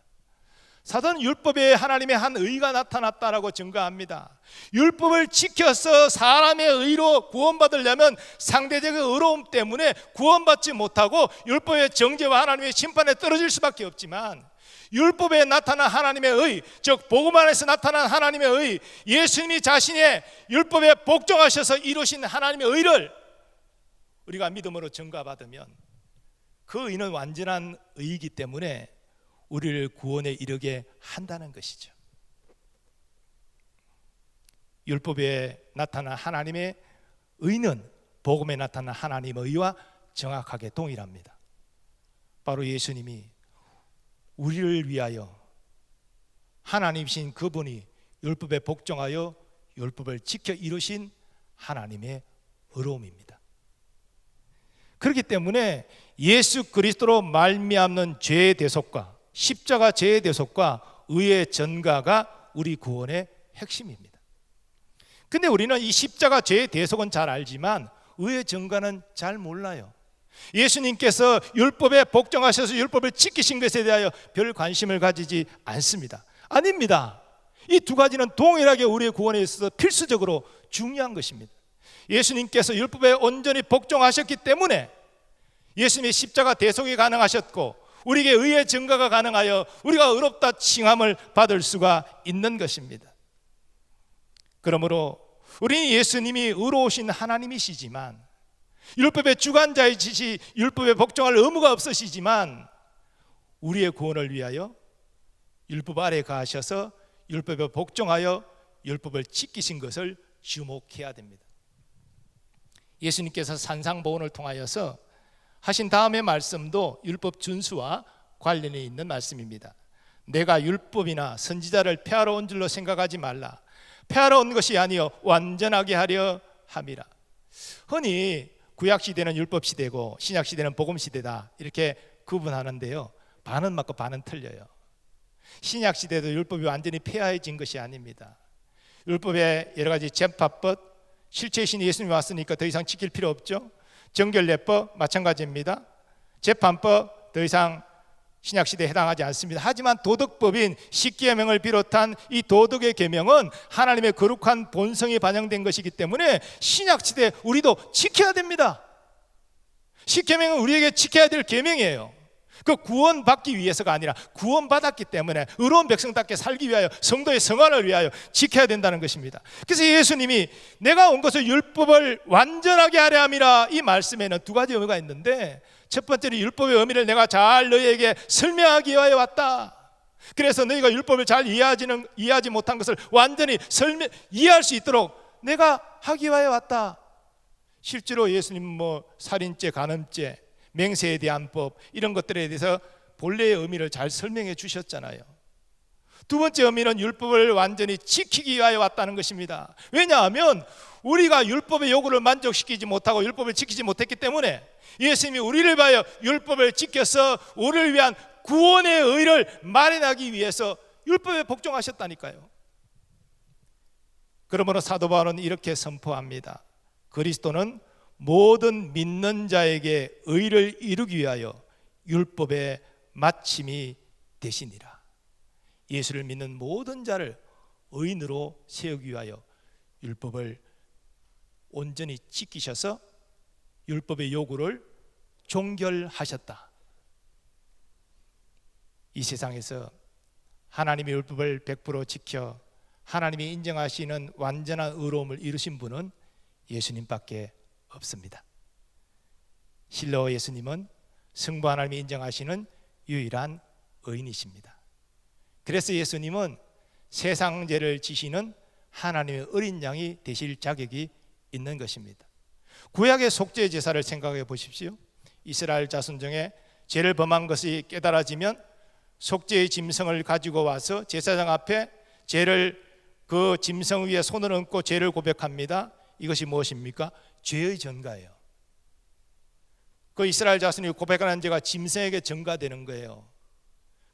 사도는 율법에 하나님의 한 의가 나타났다라고 증거합니다. 율법을 지켜서 사람의 의로 구원받으려면 상대적인 의로움 때문에 구원받지 못하고 율법의 정죄와 하나님의 심판에 떨어질 수밖에 없지만, 율법에 나타난 하나님의 의, 즉 복음 안에서 나타난 하나님의 의, 예수님이 자신의 율법에 복종하셔서 이루신 하나님의 의를 우리가 믿음으로 증거받으면 그 의는 완전한 의이기 때문에 우리를 구원에 이르게 한다는 것이죠. 율법에 나타난 하나님의 의는 복음에 나타난 하나님의 의와 정확하게 동일합니다. 바로 예수님이 우리를 위하여 하나님이신 그분이 율법에 복종하여 율법을 지켜 이루신 하나님의 의로움입니다. 그렇기 때문에 예수 그리스도로 말미암는 죄의 대속과 십자가 죄의 대속과 의의 전가가 우리 구원의 핵심입니다. 근데 우리는 이 십자가 죄의 대속은 잘 알지만 의의 전가는 잘 몰라요. 예수님께서 율법에 복종하셔서 율법을 지키신 것에 대하여 별 관심을 가지지 않습니다. 아닙니다. 이 두 가지는 동일하게 우리의 구원에 있어서 필수적으로 중요한 것입니다. 예수님께서 율법에 온전히 복종하셨기 때문에 예수님의 십자가 대속이 가능하셨고 우리에게 의의 증거가 가능하여 우리가 의롭다 칭함을 받을 수가 있는 것입니다. 그러므로 우리는 예수님이 의로우신 하나님이시지만, 율법의 주관자이시지 율법에 복종할 의무가 없으시지만, 우리의 구원을 위하여 율법 아래 가셔서 율법에 복종하여 율법을 지키신 것을 주목해야 됩니다. 예수님께서 산상보훈을 통하여서 하신 다음의 말씀도 율법 준수와 관련이 있는 말씀입니다. 내가 율법이나 선지자를 폐하러 온 줄로 생각하지 말라. 폐하러 온 것이 아니요 완전하게 하려 함이라. 흔히 구약시대는 율법시대고 신약시대는 복음시대다 이렇게 구분하는데요, 반은 맞고 반은 틀려요. 신약시대도 율법이 완전히 폐하해진 것이 아닙니다. 율법의 여러 가지 재판법, 실제의 신 예수님이 왔으니까 더 이상 지킬 필요 없죠. 정결례법 마찬가지입니다. 재판법 더 이상 신약시대에 해당하지 않습니다. 하지만 도덕법인 십계명을 비롯한 이 도덕의 계명은 하나님의 거룩한 본성이 반영된 것이기 때문에 신약시대 우리도 지켜야 됩니다. 십계명은 우리에게 지켜야 될 계명이에요. 그 구원받기 위해서가 아니라 구원받았기 때문에 의로운 백성답게 살기 위하여 성도의 성화를 위하여 지켜야 된다는 것입니다. 그래서 예수님이 내가 온 것을 율법을 완전하게 하려 함이라, 이 말씀에는 두 가지 의미가 있는데, 첫 번째는 율법의 의미를 내가 잘 너희에게 설명하기 위하여 왔다. 그래서 너희가 율법을 잘 이해하지 못한 것을 완전히 이해할 수 있도록 내가 하기 위하여 왔다. 실제로 예수님은 살인죄, 간음죄, 맹세에 대한 법, 이런 것들에 대해서 본래의 의미를 잘 설명해 주셨잖아요. 두 번째 의미는 율법을 완전히 지키기 위하여 왔다는 것입니다. 왜냐하면 우리가 율법의 요구를 만족시키지 못하고 율법을 지키지 못했기 때문에 예수님이 우리를 위하여 율법을 지켜서 우리를 위한 구원의 의를 마련하기 위해서 율법에 복종하셨다니까요. 그러므로 사도 바울은 이렇게 선포합니다. 그리스도는 모든 믿는 자에게 의를 이루기 위하여 율법의 마침이 되시니라. 예수를 믿는 모든 자를 의인으로 세우기 위하여 율법을 온전히 지키셔서 율법의 요구를 종결하셨다. 이 세상에서 하나님의 율법을 100% 지켜 하나님이 인정하시는 완전한 의로움을 이루신 분은 예수님밖에 없습니다. 실로 예수님은 성부 하나님이 인정하시는 유일한 의인이십니다. 그래서 예수님은 세상 죄를 지시는 하나님의 어린 양이 되실 자격이 있는 것입니다. 구약의 속죄 제사를 생각해 보십시오. 이스라엘 자손 중에 죄를 범한 것이 깨달아지면 속죄의 짐승을 가지고 와서 제사장 앞에 그 짐승 위에 손을 얹고 죄를 고백합니다. 이것이 무엇입니까? 죄의 전가예요. 그 이스라엘 자손이 고백하는 죄가 짐승에게 전가되는 거예요.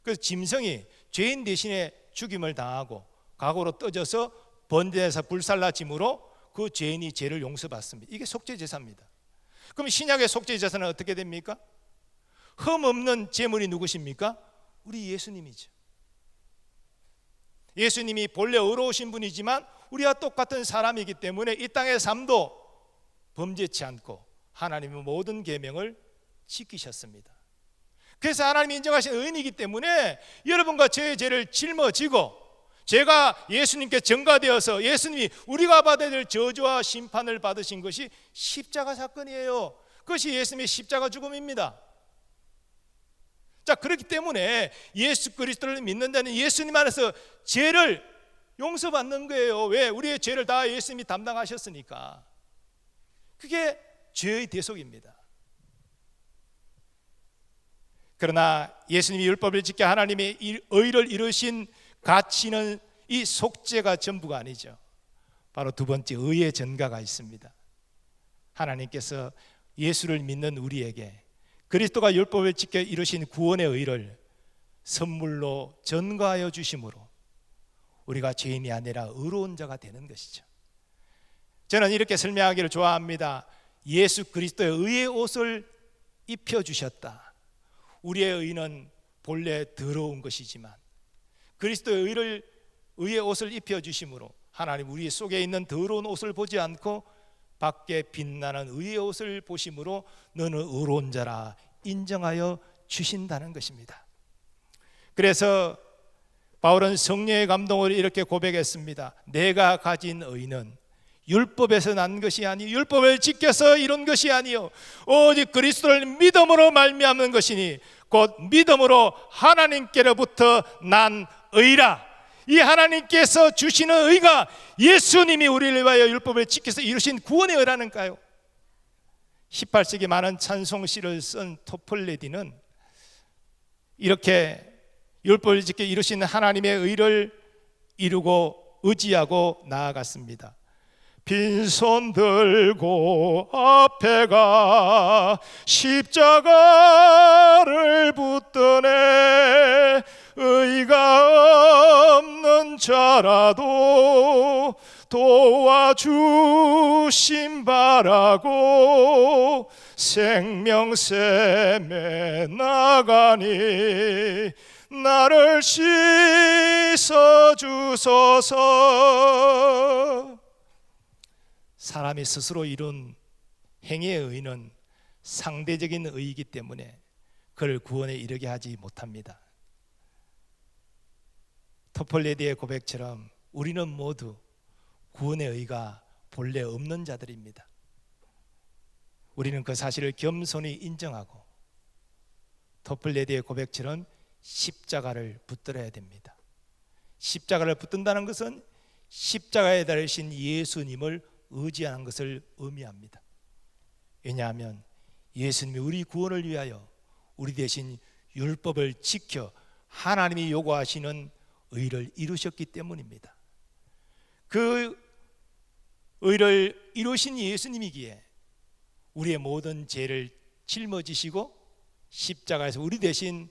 그래서 짐승이 죄인 대신에 죽임을 당하고 각오로 떠져서 번제에서 불살라짐으로 그 죄인이 죄를 용서받습니다. 이게 속죄 제사입니다. 그럼 신약의 속죄 제사는 어떻게 됩니까? 흠 없는 제물이 누구십니까? 우리 예수님이죠. 예수님이 본래 의로우신 분이지만 우리와 똑같은 사람이기 때문에 이 땅의 삶도 범죄치 않고 하나님의 모든 계명을 지키셨습니다. 그래서 하나님이 인정하신 의인이기 때문에 여러분과 저의 죄를 짊어지고 죄가 예수님께 전가되어서 예수님이 우리가 받아야 될 저주와 심판을 받으신 것이 십자가 사건이에요. 그것이 예수님의 십자가 죽음입니다. 자, 그렇기 때문에 예수 그리스도를 믿는 자는 예수님 안에서 죄를 용서받는 거예요. 왜? 우리의 죄를 다 예수님이 담당하셨으니까. 그게 죄의 대속입니다. 그러나 예수님이 율법을 지켜 하나님의 의를 이루신 가치는 이 속죄가 전부가 아니죠. 바로 두 번째 의의 전가가 있습니다. 하나님께서 예수를 믿는 우리에게 그리스도가 율법을 지켜 이루신 구원의 의를 선물로 전가하여 주심으로 우리가 죄인이 아니라 의로운 자가 되는 것이죠. 저는 이렇게 설명하기를 좋아합니다. 예수 그리스도의 의의 옷을 입혀주셨다. 우리의 의는 본래 더러운 것이지만 그리스도의 의의 옷을 입혀주심으로 하나님 우리 속에 있는 더러운 옷을 보지 않고 밖에 빛나는 의의 옷을 보심으로 너는 의로운 자라 인정하여 주신다는 것입니다. 그래서 바울은 성령의 감동으로 이렇게 고백했습니다. 내가 가진 의는 율법에서 난 것이 아니 율법을 지켜서 이룬 것이 아니요 오직 그리스도를 믿음으로 말미암는 것이니 곧 믿음으로 하나님께로부터 난 의라. 이 하나님께서 주시는 의가 예수님이 우리를 위하여 율법을 지켜서 이루신 구원의 의라는가요? 18세기 많은 찬송시를 쓴 토플레디는 이렇게 율법을 지켜 이루신 하나님의 의를 이루고 의지하고 나아갔습니다. 빈손 들고 앞에 가 십자가를 붙드네 의가 없는 자라도 도와주심 바라고 생명샘에 나가니 나를 씻어주소서. 사람이 스스로 이룬 행위의 의는 상대적인 의이기 때문에 그를 구원에 이르게 하지 못합니다. 토플레디의 고백처럼 우리는 모두 구원의 의가 본래 없는 자들입니다. 우리는 그 사실을 겸손히 인정하고 토플레디의 고백처럼 십자가를 붙들어야 됩니다. 십자가를 붙든다는 것은 십자가에 달리신 예수님을 의지하는 것을 의미합니다. 왜냐하면 예수님이 우리 구원을 위하여 우리 대신 율법을 지켜 하나님이 요구하시는 의를 이루셨기 때문입니다. 그 의를 이루신 예수님이기에 우리의 모든 죄를 짊어지시고 십자가에서 우리 대신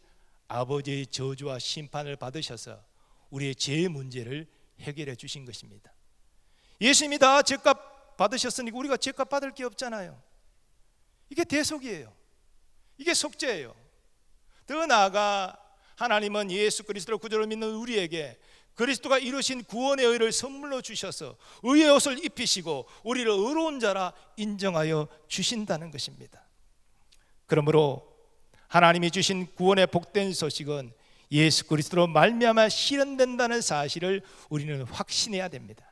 아버지의 저주와 심판을 받으셔서 우리의 죄의 문제를 해결해 주신 것입니다. 예수님이 다 죄값 받으셨으니까 우리가 죄값 받을 게 없잖아요. 이게 대속이에요. 이게 속죄예요. 더 나아가 하나님은 예수 그리스도를 구주로 믿는 우리에게 그리스도가 이루신 구원의 의를 선물로 주셔서 의의 옷을 입히시고 우리를 의로운 자라 인정하여 주신다는 것입니다. 그러므로 하나님이 주신 구원의 복된 소식은 예수 그리스도로 말미암아 실현된다는 사실을 우리는 확신해야 됩니다.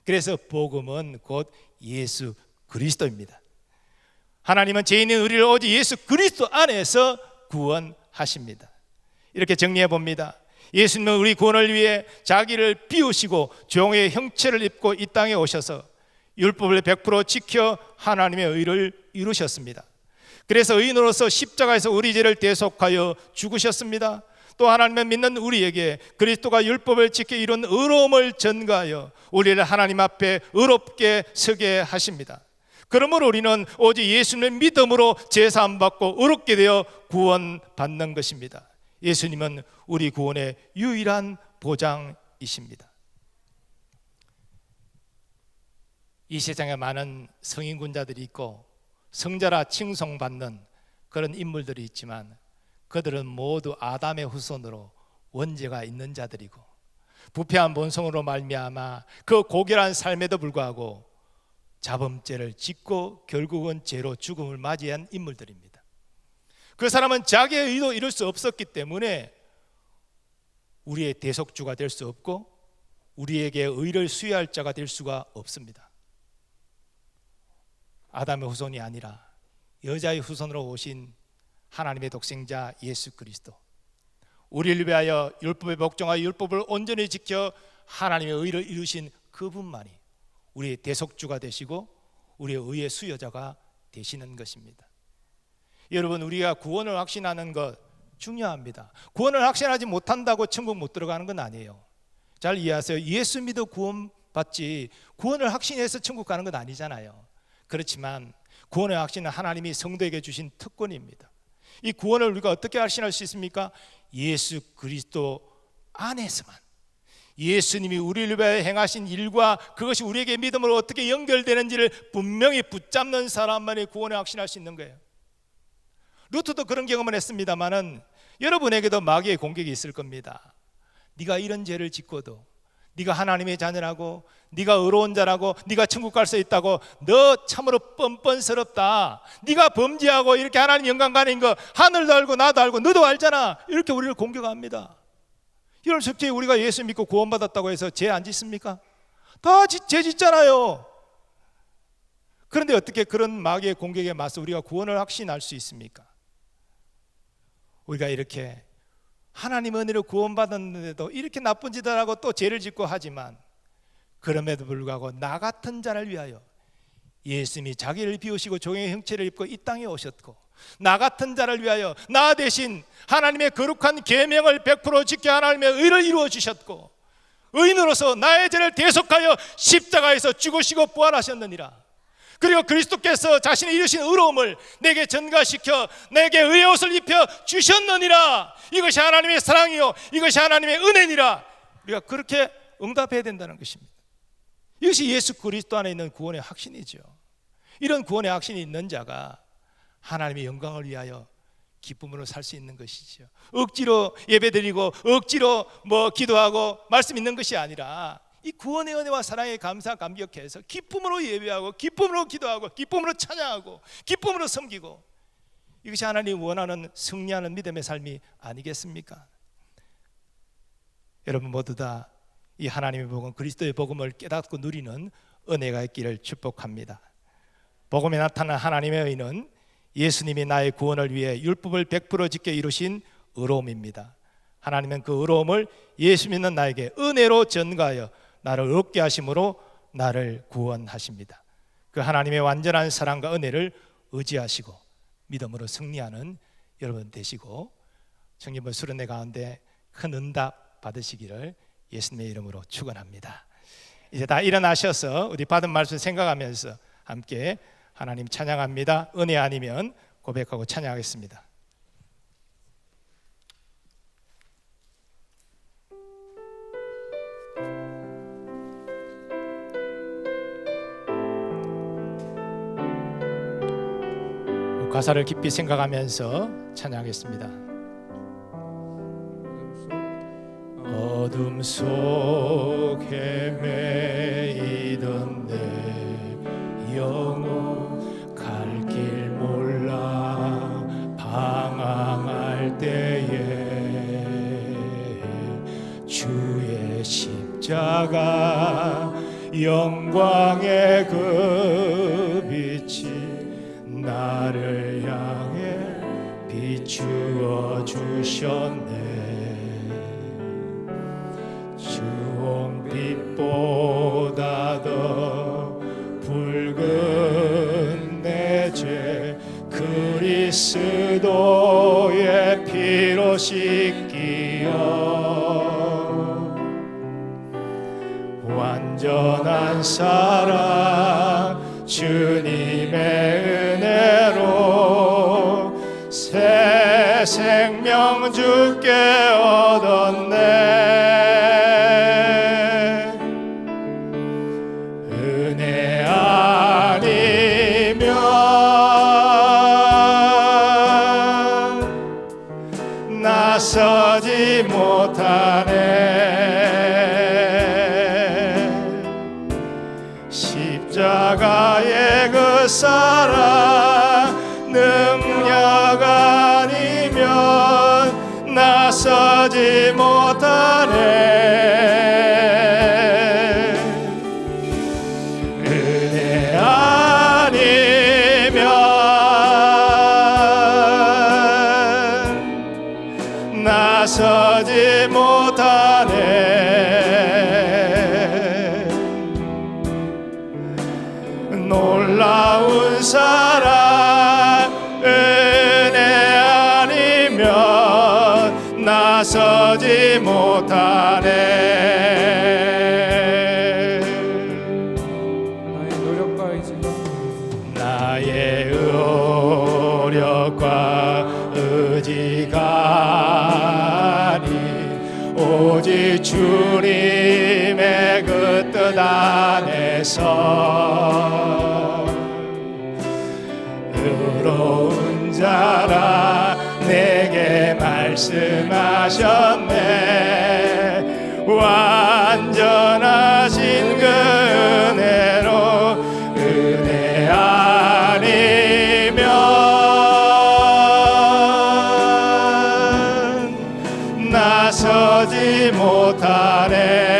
그래서 복음은 곧 예수 그리스도입니다. 하나님은 죄인인 우리를 오직 예수 그리스도 안에서 구원하십니다. 이렇게 정리해 봅니다. 예수님은 우리 구원을 위해 자기를 비우시고 종의 형체를 입고 이 땅에 오셔서 율법을 100% 지켜 하나님의 의를 이루셨습니다. 그래서 의인으로서 십자가에서 우리 죄를 대속하여 죽으셨습니다. 또 하나님을 믿는 우리에게 그리스도가 율법을 지켜 이룬 의로움을 전가하여 우리를 하나님 앞에 의롭게 서게 하십니다. 그러므로 우리는 오직 예수님의 믿음으로 제사함 받고 의롭게 되어 구원받는 것입니다. 예수님은 우리 구원의 유일한 보장이십니다. 이 세상에 많은 성인군자들이 있고 성자라 칭송받는 그런 인물들이 있지만 그들은 모두 아담의 후손으로 원죄가 있는 자들이고 부패한 본성으로 말미암아 그 고결한 삶에도 불구하고 자범죄를 짓고 결국은 죄로 죽음을 맞이한 인물들입니다. 그 사람은 자기의 의도 이룰 수 없었기 때문에 우리의 대속주가 될 수 없고 우리에게 의를 수여할 자가 될 수가 없습니다. 아담의 후손이 아니라 여자의 후손으로 오신 하나님의 독생자 예수 그리스도, 우리를 위하여 율법에 복종하여 율법을 온전히 지켜 하나님의 의를 이루신 그분만이 우리의 대속주가 되시고 우리의 의의 수여자가 되시는 것입니다. 여러분, 우리가 구원을 확신하는 것 중요합니다. 구원을 확신하지 못한다고 천국 못 들어가는 건 아니에요. 잘 이해하세요. 예수 믿어 구원받지 구원을 확신해서 천국 가는 건 아니잖아요. 그렇지만 구원의 확신은 하나님이 성도에게 주신 특권입니다. 이 구원을 우리가 어떻게 확신할 수 있습니까? 예수 그리스도 안에서만, 예수님이 우리를 위하여 행하신 일과 그것이 우리에게 믿음으로 어떻게 연결되는지를 분명히 붙잡는 사람만이 구원을 확신할 수 있는 거예요. 루트도 그런 경험을 했습니다마는 여러분에게도 마귀의 공격이 있을 겁니다. 네가 이런 죄를 짓고도, 네가 하나님의 자녀라고, 네가 의로운 자라고, 네가 천국 갈 수 있다고, 너 참으로 뻔뻔스럽다, 네가 범죄하고 이렇게 하나님 영광 가는 거 하늘도 알고 나도 알고 너도 알잖아, 이렇게 우리를 공격합니다. 여러분, 솔직히 우리가 예수 믿고 구원받았다고 해서 죄 안 짓습니까? 다 죄 짓잖아요. 그런데 어떻게 그런 마귀의 공격에 맞서 우리가 구원을 확신할 수 있습니까? 우리가 이렇게 하나님 은혜로 구원받았는데도 이렇게 나쁜 짓을 하고 또 죄를 짓고 하지만, 그럼에도 불구하고 나 같은 자를 위하여 예수님이 자기를 비우시고 종의 형체를 입고 이 땅에 오셨고, 나 같은 자를 위하여 나 대신 하나님의 거룩한 계명을 100% 지켜 하나님의 의를 이루어 주셨고, 의인으로서 나의 죄를 대속하여 십자가에서 죽으시고 부활하셨느니라. 그리고 그리스도께서 자신이 이루신 의로움을 내게 전가시켜 내게 의의 옷을 입혀 주셨느니라. 이것이 하나님의 사랑이요 이것이 하나님의 은혜니라. 우리가 그렇게 응답해야 된다는 것입니다. 이것이 예수 그리스도 안에 있는 구원의 확신이죠. 이런 구원의 확신이 있는 자가 하나님의 영광을 위하여 기쁨으로 살 수 있는 것이죠. 억지로 예배드리고 억지로 기도하고 말씀 있는 것이 아니라 이 구원의 은혜와 사랑에 감사 감격해서 기쁨으로 예배하고 기쁨으로 기도하고 기쁨으로 찬양하고 기쁨으로 섬기고, 이것이 하나님이 원하는 승리하는 믿음의 삶이 아니겠습니까? 여러분 모두 다 이 하나님의 복음, 그리스도의 복음을 깨닫고 누리는 은혜가 있기를 축복합니다. 복음에 나타난 하나님의 의는 예수님이 나의 구원을 위해 율법을 100% 지켜 이루신 의로움입니다. 하나님은 그 의로움을 예수 믿는 나에게 은혜로 전가하여 나를 얻게 하심으로 나를 구원하십니다. 그 하나님의 완전한 사랑과 은혜를 의지하시고 믿음으로 승리하는 여러분 되시고, 청년부 수련회 가운데 큰 응답 받으시기를 예수님의 이름으로 축원합니다. 이제 다 일어나셔서 우리 받은 말씀 생각하면서 함께 하나님 찬양합니다. 은혜 아니면 고백하고 찬양하겠습니다. 가사를 깊이 생각하면서 찬양하겠습니다. 어둠 속 헤매이던 내 영혼 갈 길 몰라 방황할 때에 주의 십자가 영광의 그 빛이 나를 향해 비추어 주셨네. 주홍빛보다 더 붉은 내 죄 그리스도의 피로 씻기어 완전한 사랑 주님의 은혜로 새 생명 주께 얻었네. 은혜 아니면 나서지 못하네. 그 사랑 능력 아니면 나서지 못하네. 은혜 아니면 나서지 못하네. 놀라운 사랑 은혜 아니면 나서지 못하네. 나의 노력과 의지가 나의 노력과 의지가 아니 오직 주님의 그 뜻 안에서 의로운 자라 내게 말씀하셨네. 완전하신 그 은혜로 은혜 아니면 나서지 못하네.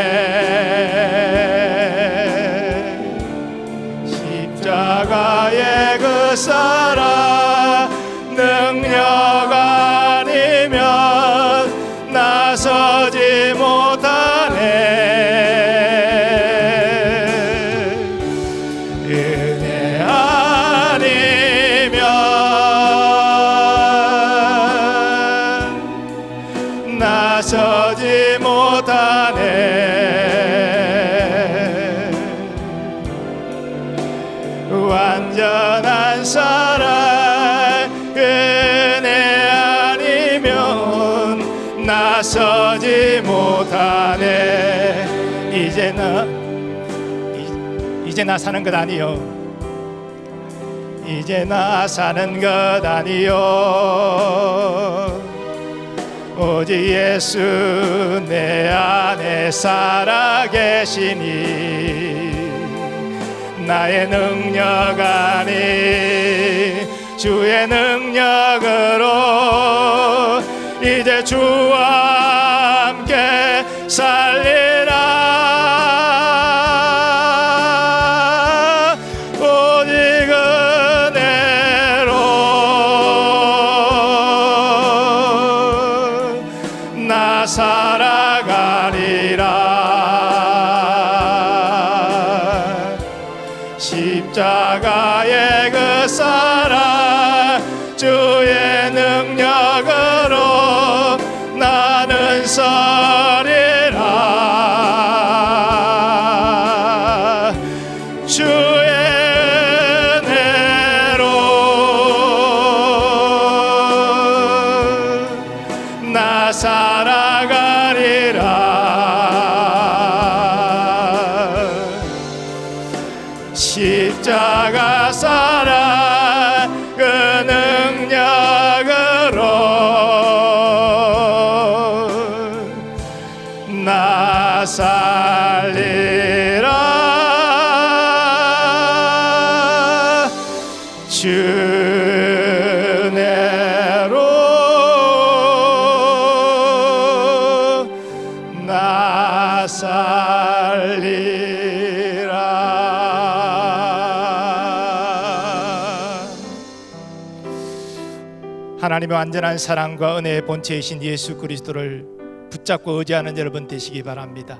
십자가의 그 사랑 능력 아니면 나서지 못하네. 은혜 아니면 나서지 못하네. 완전한 사랑 은혜 아니면 나서지 못하네. 이제 나 사는 것 아니요. 이제 나 사는 것 아니요. 오직 예수 내 안에 살아계시니 나의 능력 아니 주의 능력으로 이제 주와 함께 살리라. 오직 은혜로 나 살아가리라. 십자가의 그 사랑 주의 능력으로 나는 서리라. 주의 은혜로 나 살아가리라. 십자가 사랑 그 능력으로 나 살리라. 주 은혜로 나 살리라. 하나님의 완전한 사랑과 은혜의 본체이신 예수 그리스도를 붙잡고 의지하는 여러분 되시기 바랍니다.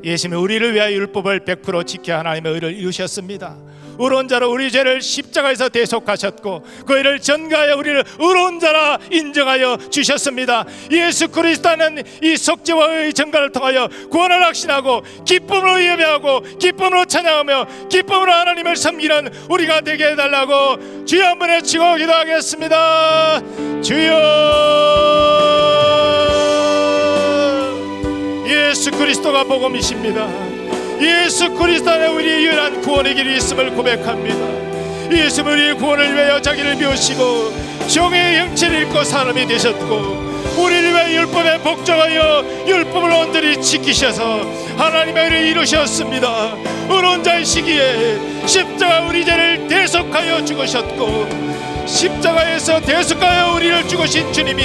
예수님은 우리를 위하여 율법을 100% 지켜 하나님의 의를 이루셨습니다. 의로운 자로 우리 죄를 십자가에서 대속하셨고 그 의를 전가하여 우리를 의로운 자라 인정하여 주셨습니다. 예수 그리스도는 이 속죄와 의의 전가를 통하여 구원을 확신하고 기쁨으로 예배하고 기쁨으로 찬양하며 기쁨으로 하나님을 섬기는 우리가 되게 해달라고 주여 한번 외치고 기도하겠습니다. 주여. 예수 그리스도가 복음이십니다. 예수 그리스도 안에 우리의 유일한 구원의 길이 있음을 고백합니다. 예수는 우리의 구원을 위하여 자기를 비우시고 종의 형체를 입고 사람이 되셨고 우리를 위하여 율법에 복종하여 율법을 온전히 지키셔서 하나님의 일을 이루셨습니다. 어려운 자의 시기에 십자가 우리 죄를 대속하여 죽으셨고, 십자가에서 대속하여 우리를 죽으신 주님이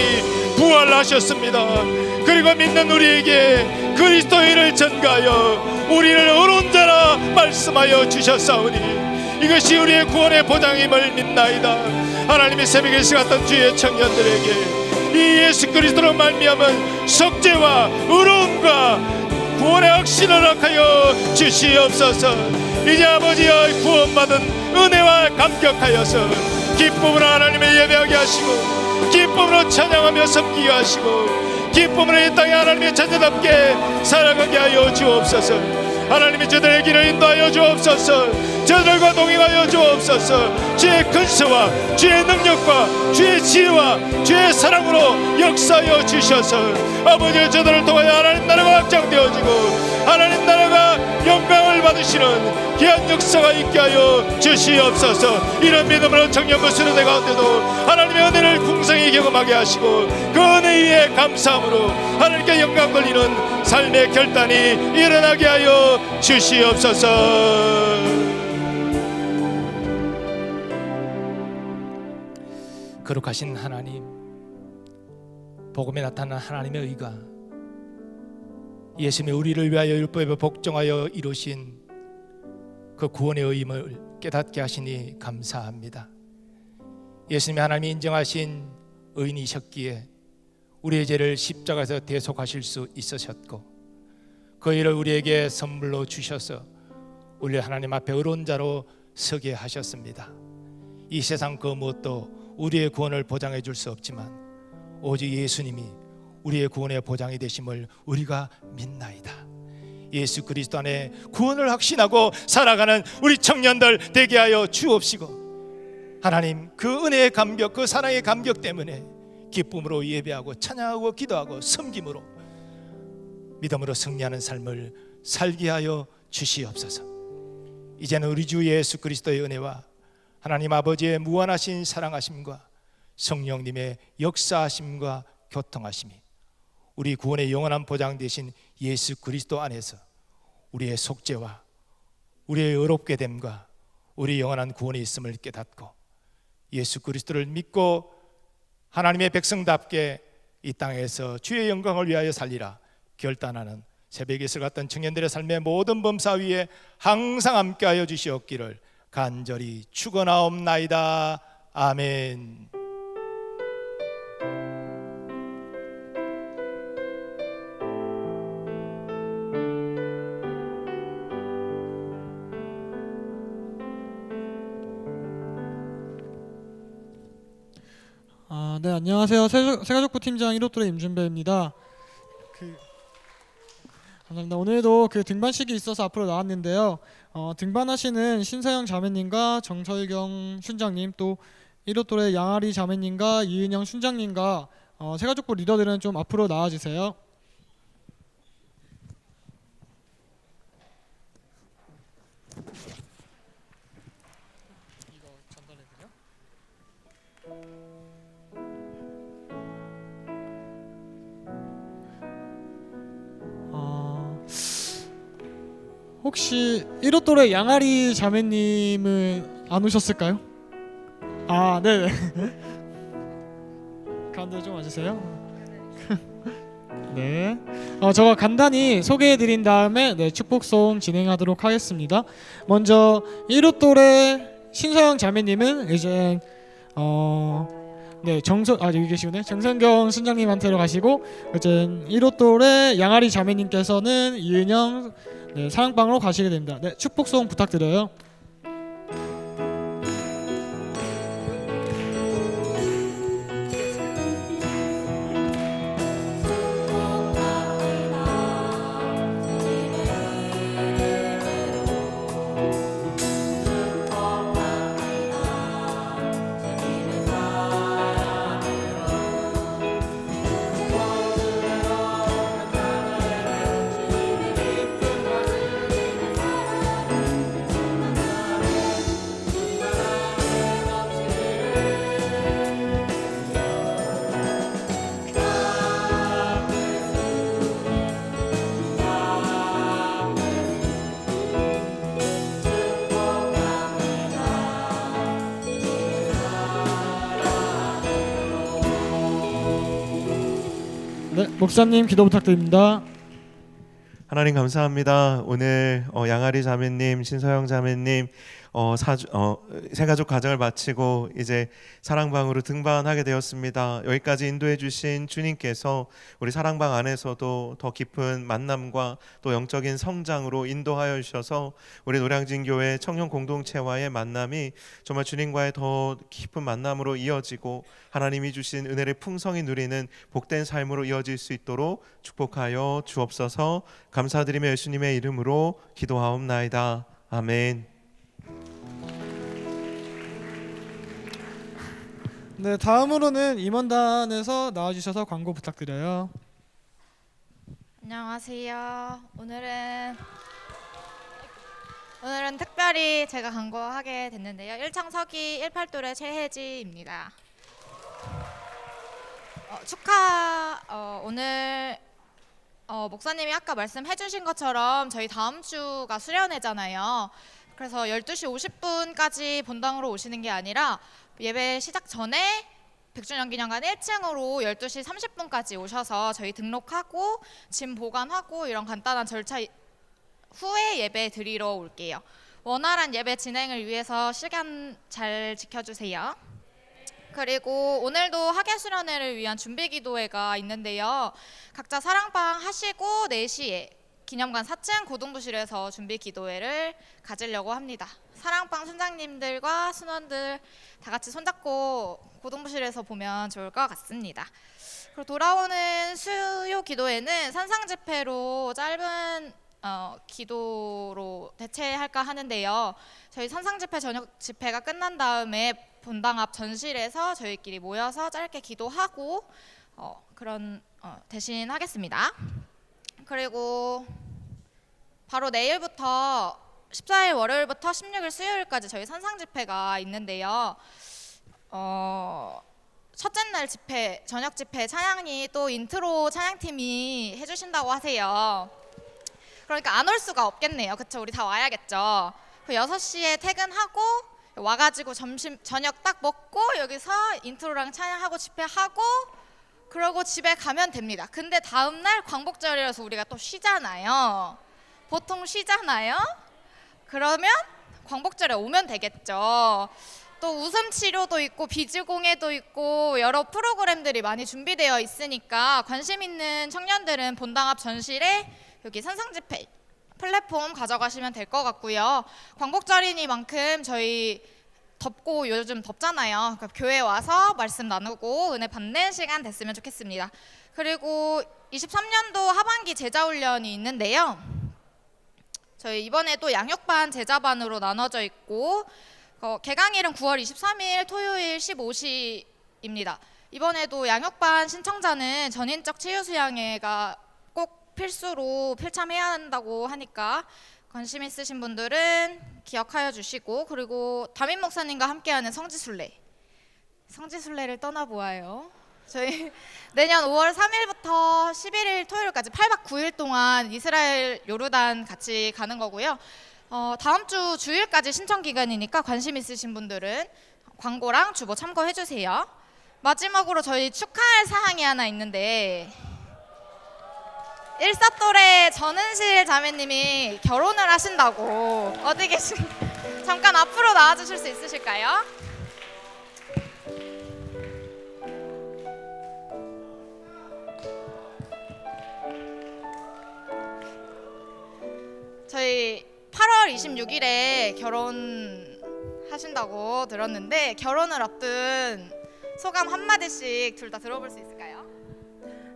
부활하셨습니다. 그리고 믿는 우리에게 그리스도의 일을 전가하여 우리를 어려운 자라 말씀하여 주셨사오니 이것이 우리의 구원의 보장임을 믿나이다. 하나님의 새벽에 있었던 주의 청년들에게 이 예수 그리스도로 말미암은 속죄와 의로움과 구원의 확신을 허락하여 주시옵소서. 이제 아버지의 구원받은 은혜와 감격하여서 기쁨으로 하나님을 예배하게 하시고, 기쁨으로 찬양하며 섬기게 하시고, 기쁨으로 이 땅에 하나님의 자녀답게 살아가게 하여 주옵소서. 하나님이 저들의 길을 인도하여 주옵소서. 저들과 동행하여 주옵소서. 주의 근세와 주의 능력과 주의 지혜와 주의 사랑으로 역사하여 주셔서 아버지, 저들을 통하여 하나님 나라가 확장되어지고 하나님 나라가 영광을 받으시는 귀한 역사가 있게 하여 주시옵소서. 이런 믿음으로 청년부 수련회 가운데도 하나님의 은혜를 풍성히 경험하게 하시고 그 은혜 위에 감사함으로 하나님께 영광 돌리는 삶의 결단이 일어나게 하여 주시옵소서. 거룩하신 하나님, 복음에 나타난 하나님의 의가 예수님이 우리를 위하여 율법에 복종하여 이루신 그 구원의 의임을 깨닫게 하시니 감사합니다. 예수님이 하나님이 인정하신 의인이셨기에 우리의 죄를 십자가에서 대속하실 수 있으셨고, 그 일을 우리에게 선물로 주셔서 우리 하나님 앞에 의로운 자로 서게 하셨습니다. 이 세상 그 무엇도 우리의 구원을 보장해 줄 수 없지만 오직 예수님이 우리의 구원의 보장이 되심을 우리가 믿나이다. 예수 그리스도 안에 구원을 확신하고 살아가는 우리 청년들 되게 하여 주옵시고, 하나님 그 은혜의 감격, 그 사랑의 감격 때문에 기쁨으로 예배하고 찬양하고 기도하고 섬김으로 믿음으로 승리하는 삶을 살게 하여 주시옵소서. 이제는 우리 주 예수 그리스도의 은혜와 하나님 아버지의 무한하신 사랑하심과 성령님의 역사하심과 교통하심이 우리 구원의 영원한 보장 되신 예수 그리스도 안에서 우리의 속죄와 우리의 의롭게 됨과 우리 영원한 구원이 있음을 깨닫고 예수 그리스도를 믿고 하나님의 백성답게 이 땅에서 주의 영광을 위하여 살리라 결단하는 새벽에 있을 같은 청년들의 삶의 모든 범사 위에 항상 함께하여 주시옵기를 간절히 축원하옵나이다. 아멘. 네, 안녕하세요. 새가족부 팀장 1호또래 임준배입니다. 감사합니다. 오늘도 등반식이 있어서 앞으로 나왔는데요. 등반하시는 신서영 자매님과 정설경 순장님, 또 1호또래 양아리 자매님과 이은영 순장님과 새가족부 리더들은 좀 앞으로 나와주세요. 이거 전달해드려? 혹시 1호또래 양아리 자매님은 안 오셨을까요? 아, 네네. 가운데 좀 와주세요. 네. 제가 간단히 소개해드린 다음에 축복송 진행하도록 하겠습니다. 먼저 1호또래 신서영 자매님은 이제 여기 계시네. 정선경 순장님한테로 가시고, 이제 1호또래 양아리 자매님께서는 이은영 사랑방으로 가시게 됩니다. 축복송 부탁드려요. 네, 목사님 기도 부탁드립니다. 하나님 감사합니다. 오늘 양아리 자매님, 신서영 자매님 새가족 가정을 마치고 이제 사랑방으로 등반하게 되었습니다. 여기까지 인도해 주신 주님께서 우리 사랑방 안에서도 더 깊은 만남과 또 영적인 성장으로 인도하여 주셔서 우리 노량진교회 청년 공동체와의 만남이 정말 주님과의 더 깊은 만남으로 이어지고 하나님이 주신 은혜를 풍성히 누리는 복된 삶으로 이어질 수 있도록 축복하여 주옵소서. 감사드리며 예수님의 이름으로 기도하옵나이다. 아멘. 네, 다음으로는 임원단에서 나와주셔서 광고 부탁드려요. 안녕하세요. 오늘은 특별히 제가 광고하게 됐는데요. 1창 서기 18돌의 최혜지입니다. 오늘 목사님이 아까 말씀해주신 것처럼 저희 다음 주가 수련회잖아요. 그래서 12시 50분까지 본당으로 오시는 게 아니라 예배 시작 전에 백주년 기념관 1층으로 12시 30분까지 오셔서 저희 등록하고 짐 보관하고 이런 간단한 절차 후에 예배 드리러 올게요. 원활한 예배 진행을 위해서 시간 잘 지켜주세요. 그리고 오늘도 학예 수련회를 위한 준비 기도회가 있는데요. 각자 사랑방 하시고 4시에 기념관 4층 고등부실에서 준비 기도회를 가지려고 합니다. 사랑방 순장님들과 순원들 다 같이 손잡고 고등부실에서 보면 좋을 것 같습니다. 그리고 돌아오는 수요 기도회는 산상 집회로 짧은 기도로 대체할까 하는데요. 저희 산상 집회 저녁 집회가 끝난 다음에 본당 앞 전실에서 저희끼리 모여서 짧게 기도하고 대신 하겠습니다. 그리고 바로 내일부터 14일 월요일부터 16일 수요일까지 저희 산상 집회가 있는데요. 첫째 날 집회, 저녁 집회 찬양이 또 인트로 찬양팀이 해주신다고 하세요. 그러니까 안 올 수가 없겠네요. 그쵸? 우리 다 와야겠죠. 6시에 퇴근하고 와가지고 저녁 딱 먹고 여기서 인트로랑 찬양하고 집회하고 그러고 집에 가면 됩니다. 근데 다음날 광복절이라서 우리가 또 쉬잖아요. 보통 쉬잖아요. 그러면 광복절에 오면 되겠죠. 또 웃음 치료도 있고 비즈공예도 있고 여러 프로그램들이 많이 준비되어 있으니까 관심 있는 청년들은 본당 앞 전실에 여기 산상집회 플랫폼 가져가시면 될 것 같고요. 광복절이니만큼 저희 덥고 요즘 덥잖아요. 그러니까 교회 와서 말씀 나누고 은혜 받는 시간 됐으면 좋겠습니다. 그리고 23년도 하반기 제자훈련이 있는데요. 저희 이번에 또 양육반 제자반으로 나눠져 있고 개강일은 9월 23일 토요일 15시입니다. 이번에도 양육반 신청자는 전인적 치유수양회가 꼭 필수로 필참해야 한다고 하니까 관심 있으신 분들은 기억하여 주시고, 그리고 담임 목사님과 함께하는 성지순례를 떠나보아요. 저희 내년 5월 3일부터 11일 토요일까지 8박 9일 동안 이스라엘 요르단 같이 가는 거고요. 다음 주 주일까지 신청 기간이니까 관심 있으신 분들은 광고랑 주보 참고해 주세요. 마지막으로 저희 축하할 사항이 하나 있는데, 일사또래 전은실 자매님이 결혼을 하신다고. 어디 계신? 잠깐 앞으로 나와주실 수 있으실까요? 저희 8월 26일에 결혼하신다고 들었는데, 결혼을 앞둔 소감 한마디씩 둘 다 들어볼 수 있을까요?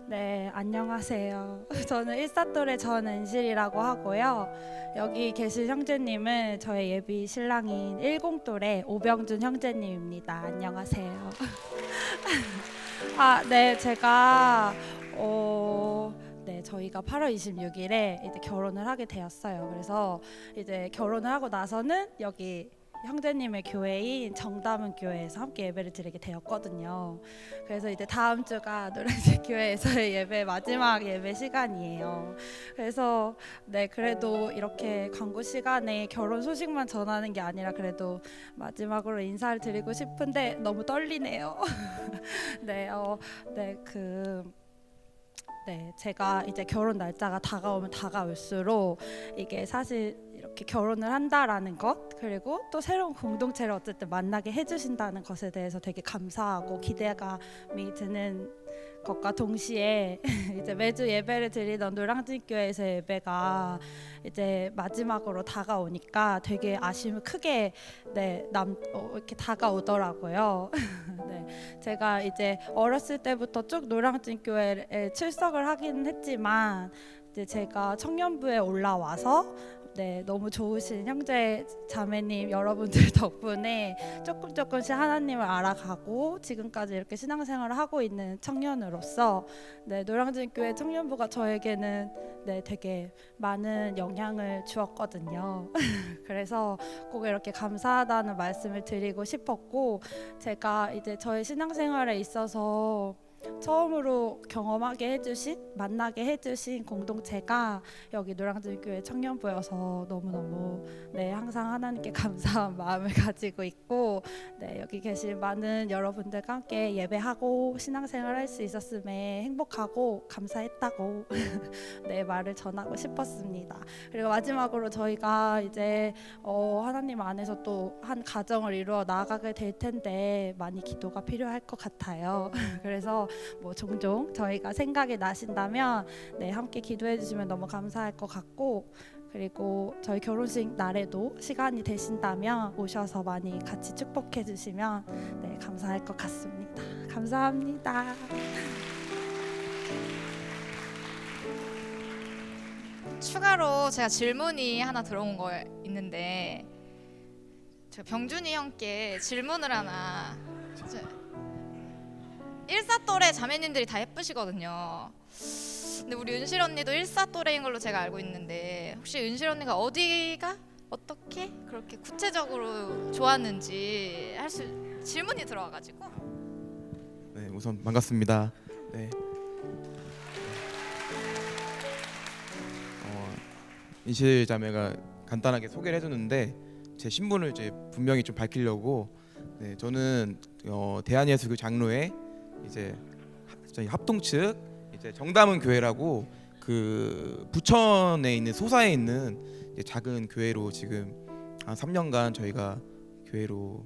네, 안녕하세요. 저는 일사또래 전은실이라고 하고요. 여기 계신 형제님은 저의 예비 신랑인 10또래 오병준 형제님입니다. 안녕하세요. 네, 제가 저희가 8월 26일에 이제 결혼을 하게 되었어요. 그래서 이제 결혼을 하고 나서는 여기 형제님의 교회인 정담은 교회에서 함께 예배를 드리게 되었거든요. 그래서 이제 다음 주가 노량진 교회에서의 예배 마지막 예배 시간이에요. 그래서 그래도 이렇게 광고 시간에 결혼 소식만 전하는 게 아니라 그래도 마지막으로 인사를 드리고 싶은데 너무 떨리네요. 네, 제가 이제 결혼 날짜가 다가오면 다가올수록 이게 사실 이렇게 결혼을 한다라는 것, 그리고 또 새로운 공동체를 어쨌든 만나게 해주신다는 것에 대해서 되게 감사하고 기대감이 드는 것과 동시에 이제 매주 예배를 드리던 노량진교회에서 예배가 이제 마지막으로 다가오니까 되게 아쉬움이 크게 이렇게 다가오더라고요. 네, 제가 이제 어렸을 때부터 쭉 노량진교회에 출석을 하긴 했지만 이제 제가 청년부에 올라와서 너무 좋으신 형제 자매님 여러분들 덕분에 조금씩 하나님을 알아가고 지금까지 이렇게 신앙생활을 하고 있는 청년으로서 노량진교회 청년부가 저에게는 되게 많은 영향을 주었거든요. 그래서 꼭 이렇게 감사하다는 말씀을 드리고 싶었고, 제가 이제 저의 신앙생활에 있어서 처음으로 경험하게 해주신, 만나게 해주신 공동체가 여기 노량진교회 청년부여서 너무너무 항상 하나님께 감사한 마음을 가지고 있고, 여기 계신 많은 여러분들과 함께 예배하고 신앙생활 할 수 있었음에 행복하고 감사했다고 말을 전하고 싶었습니다. 그리고 마지막으로 저희가 이제 하나님 안에서 또 한 가정을 이루어 나아가게 될 텐데 많이 기도가 필요할 것 같아요. 그래서 종종 저희가 생각이 나신다면 함께 기도해 주시면 너무 감사할 것 같고, 그리고 저희 결혼식 날에도 시간이 되신다면 오셔서 많이 같이 축복해 주시면 감사할 것 같습니다. 감사합니다. 추가로 제가 질문이 하나 들어온 거 있는데, 제가 병준이 형께 질문을 하나. 일사또래 자매님들이 다 예쁘시거든요. 근데 우리 은실 언니도 일사또래인 걸로 제가 알고 있는데, 혹시 은실 언니가 어디가 어떻게 그렇게 구체적으로 좋았는지 질문이 들어와가지고. 네, 우선 반갑습니다. 네. 인실 자매가 간단하게 소개를 해줬는데, 제 신분을 이제 분명히 좀 밝히려고, 저는 대한예수교 장로회 이제 저희 합동 측 이제 정담은 교회라고 그 부천에 있는 소사에 있는 이제 작은 교회로 지금 한 3년간 저희가 교회로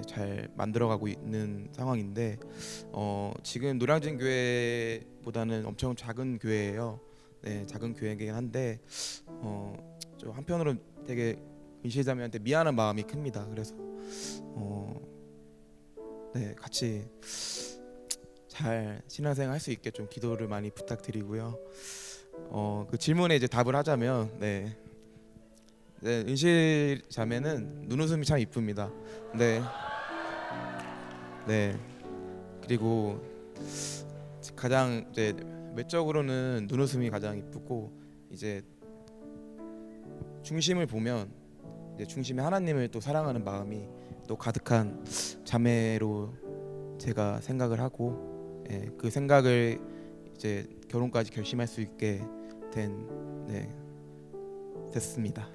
잘 만들어가고 있는 상황인데, 지금 노량진 교회보다는 엄청 작은 교회예요. 작은 교회이긴 한데 좀 한편으로 되게 인실자매한테 미안한 마음이 큽니다. 그래서 같이 잘 신앙생활 할 수 있게 좀 기도를 많이 부탁드리고요. 그 질문에 이제 답을 하자면, 은실 자매는 눈웃음이 참 이쁩니다. 그리고 가장 이제 외적으로는 눈웃음이 가장 이쁘고, 이제 중심을 보면 이제 중심에 하나님을 또 사랑하는 마음이 또 가득한 자매로 제가 생각을 하고, 그 생각을 이제 결혼까지 결심할 수 있게 됐습니다.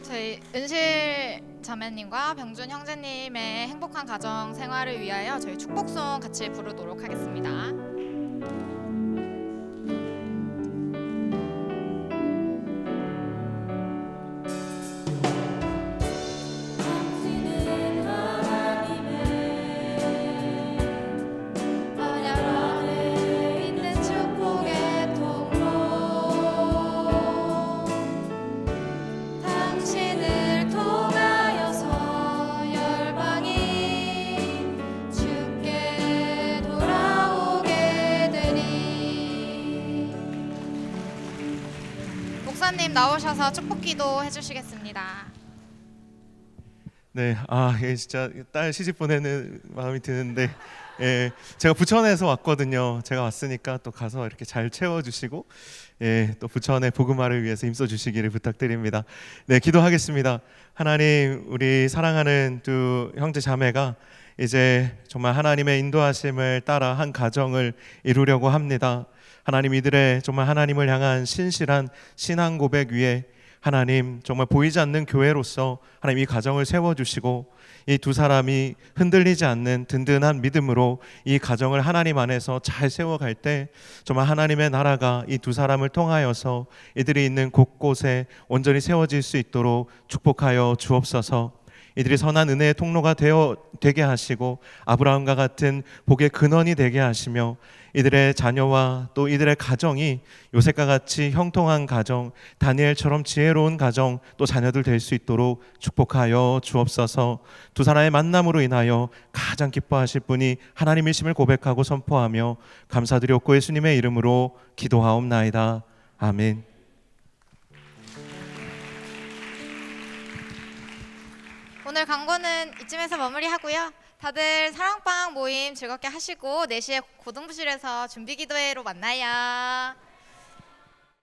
저희 은실 자매님과 병준 형제님의 행복한 가정 생활을 위하여 저희 축복송 같이 부르도록 하겠습니다. 목사님 나오셔서 축복기도 해주시겠습니다. 진짜 딸 시집 보내는 마음이 드는데, 제가 부천에서 왔거든요. 제가 왔으니까 또 가서 이렇게 잘 채워주시고, 또 부천의 복음화를 위해서 힘써주시기를 부탁드립니다. 기도하겠습니다. 하나님, 우리 사랑하는 두 형제 자매가 이제 정말 하나님의 인도하심을 따라 한 가정을 이루려고 합니다. 하나님, 이들의 정말 하나님을 향한 신실한 신앙 고백 위에 하나님 정말 보이지 않는 교회로서 하나님 이 가정을 세워주시고 이 두 사람이 흔들리지 않는 든든한 믿음으로 이 가정을 하나님 안에서 잘 세워갈 때 정말 하나님의 나라가 이 두 사람을 통하여서 이들이 있는 곳곳에 온전히 세워질 수 있도록 축복하여 주옵소서. 이들이 선한 은혜의 통로가 되게 하시고 아브라함과 같은 복의 근원이 되게 하시며 이들의 자녀와 또 이들의 가정이 요셉과 같이 형통한 가정, 다니엘처럼 지혜로운 가정, 또 자녀들 될 수 있도록 축복하여 주옵소서. 두 사람의 만남으로 인하여 가장 기뻐하실 분이 하나님이심을 고백하고 선포하며 감사드렸고 예수님의 이름으로 기도하옵나이다. 아멘. 오늘 광고는 이쯤에서 마무리하고요. 다들 사랑방 모임 즐겁게 하시고 4시에 고등부실에서 준비 기도회로 만나요.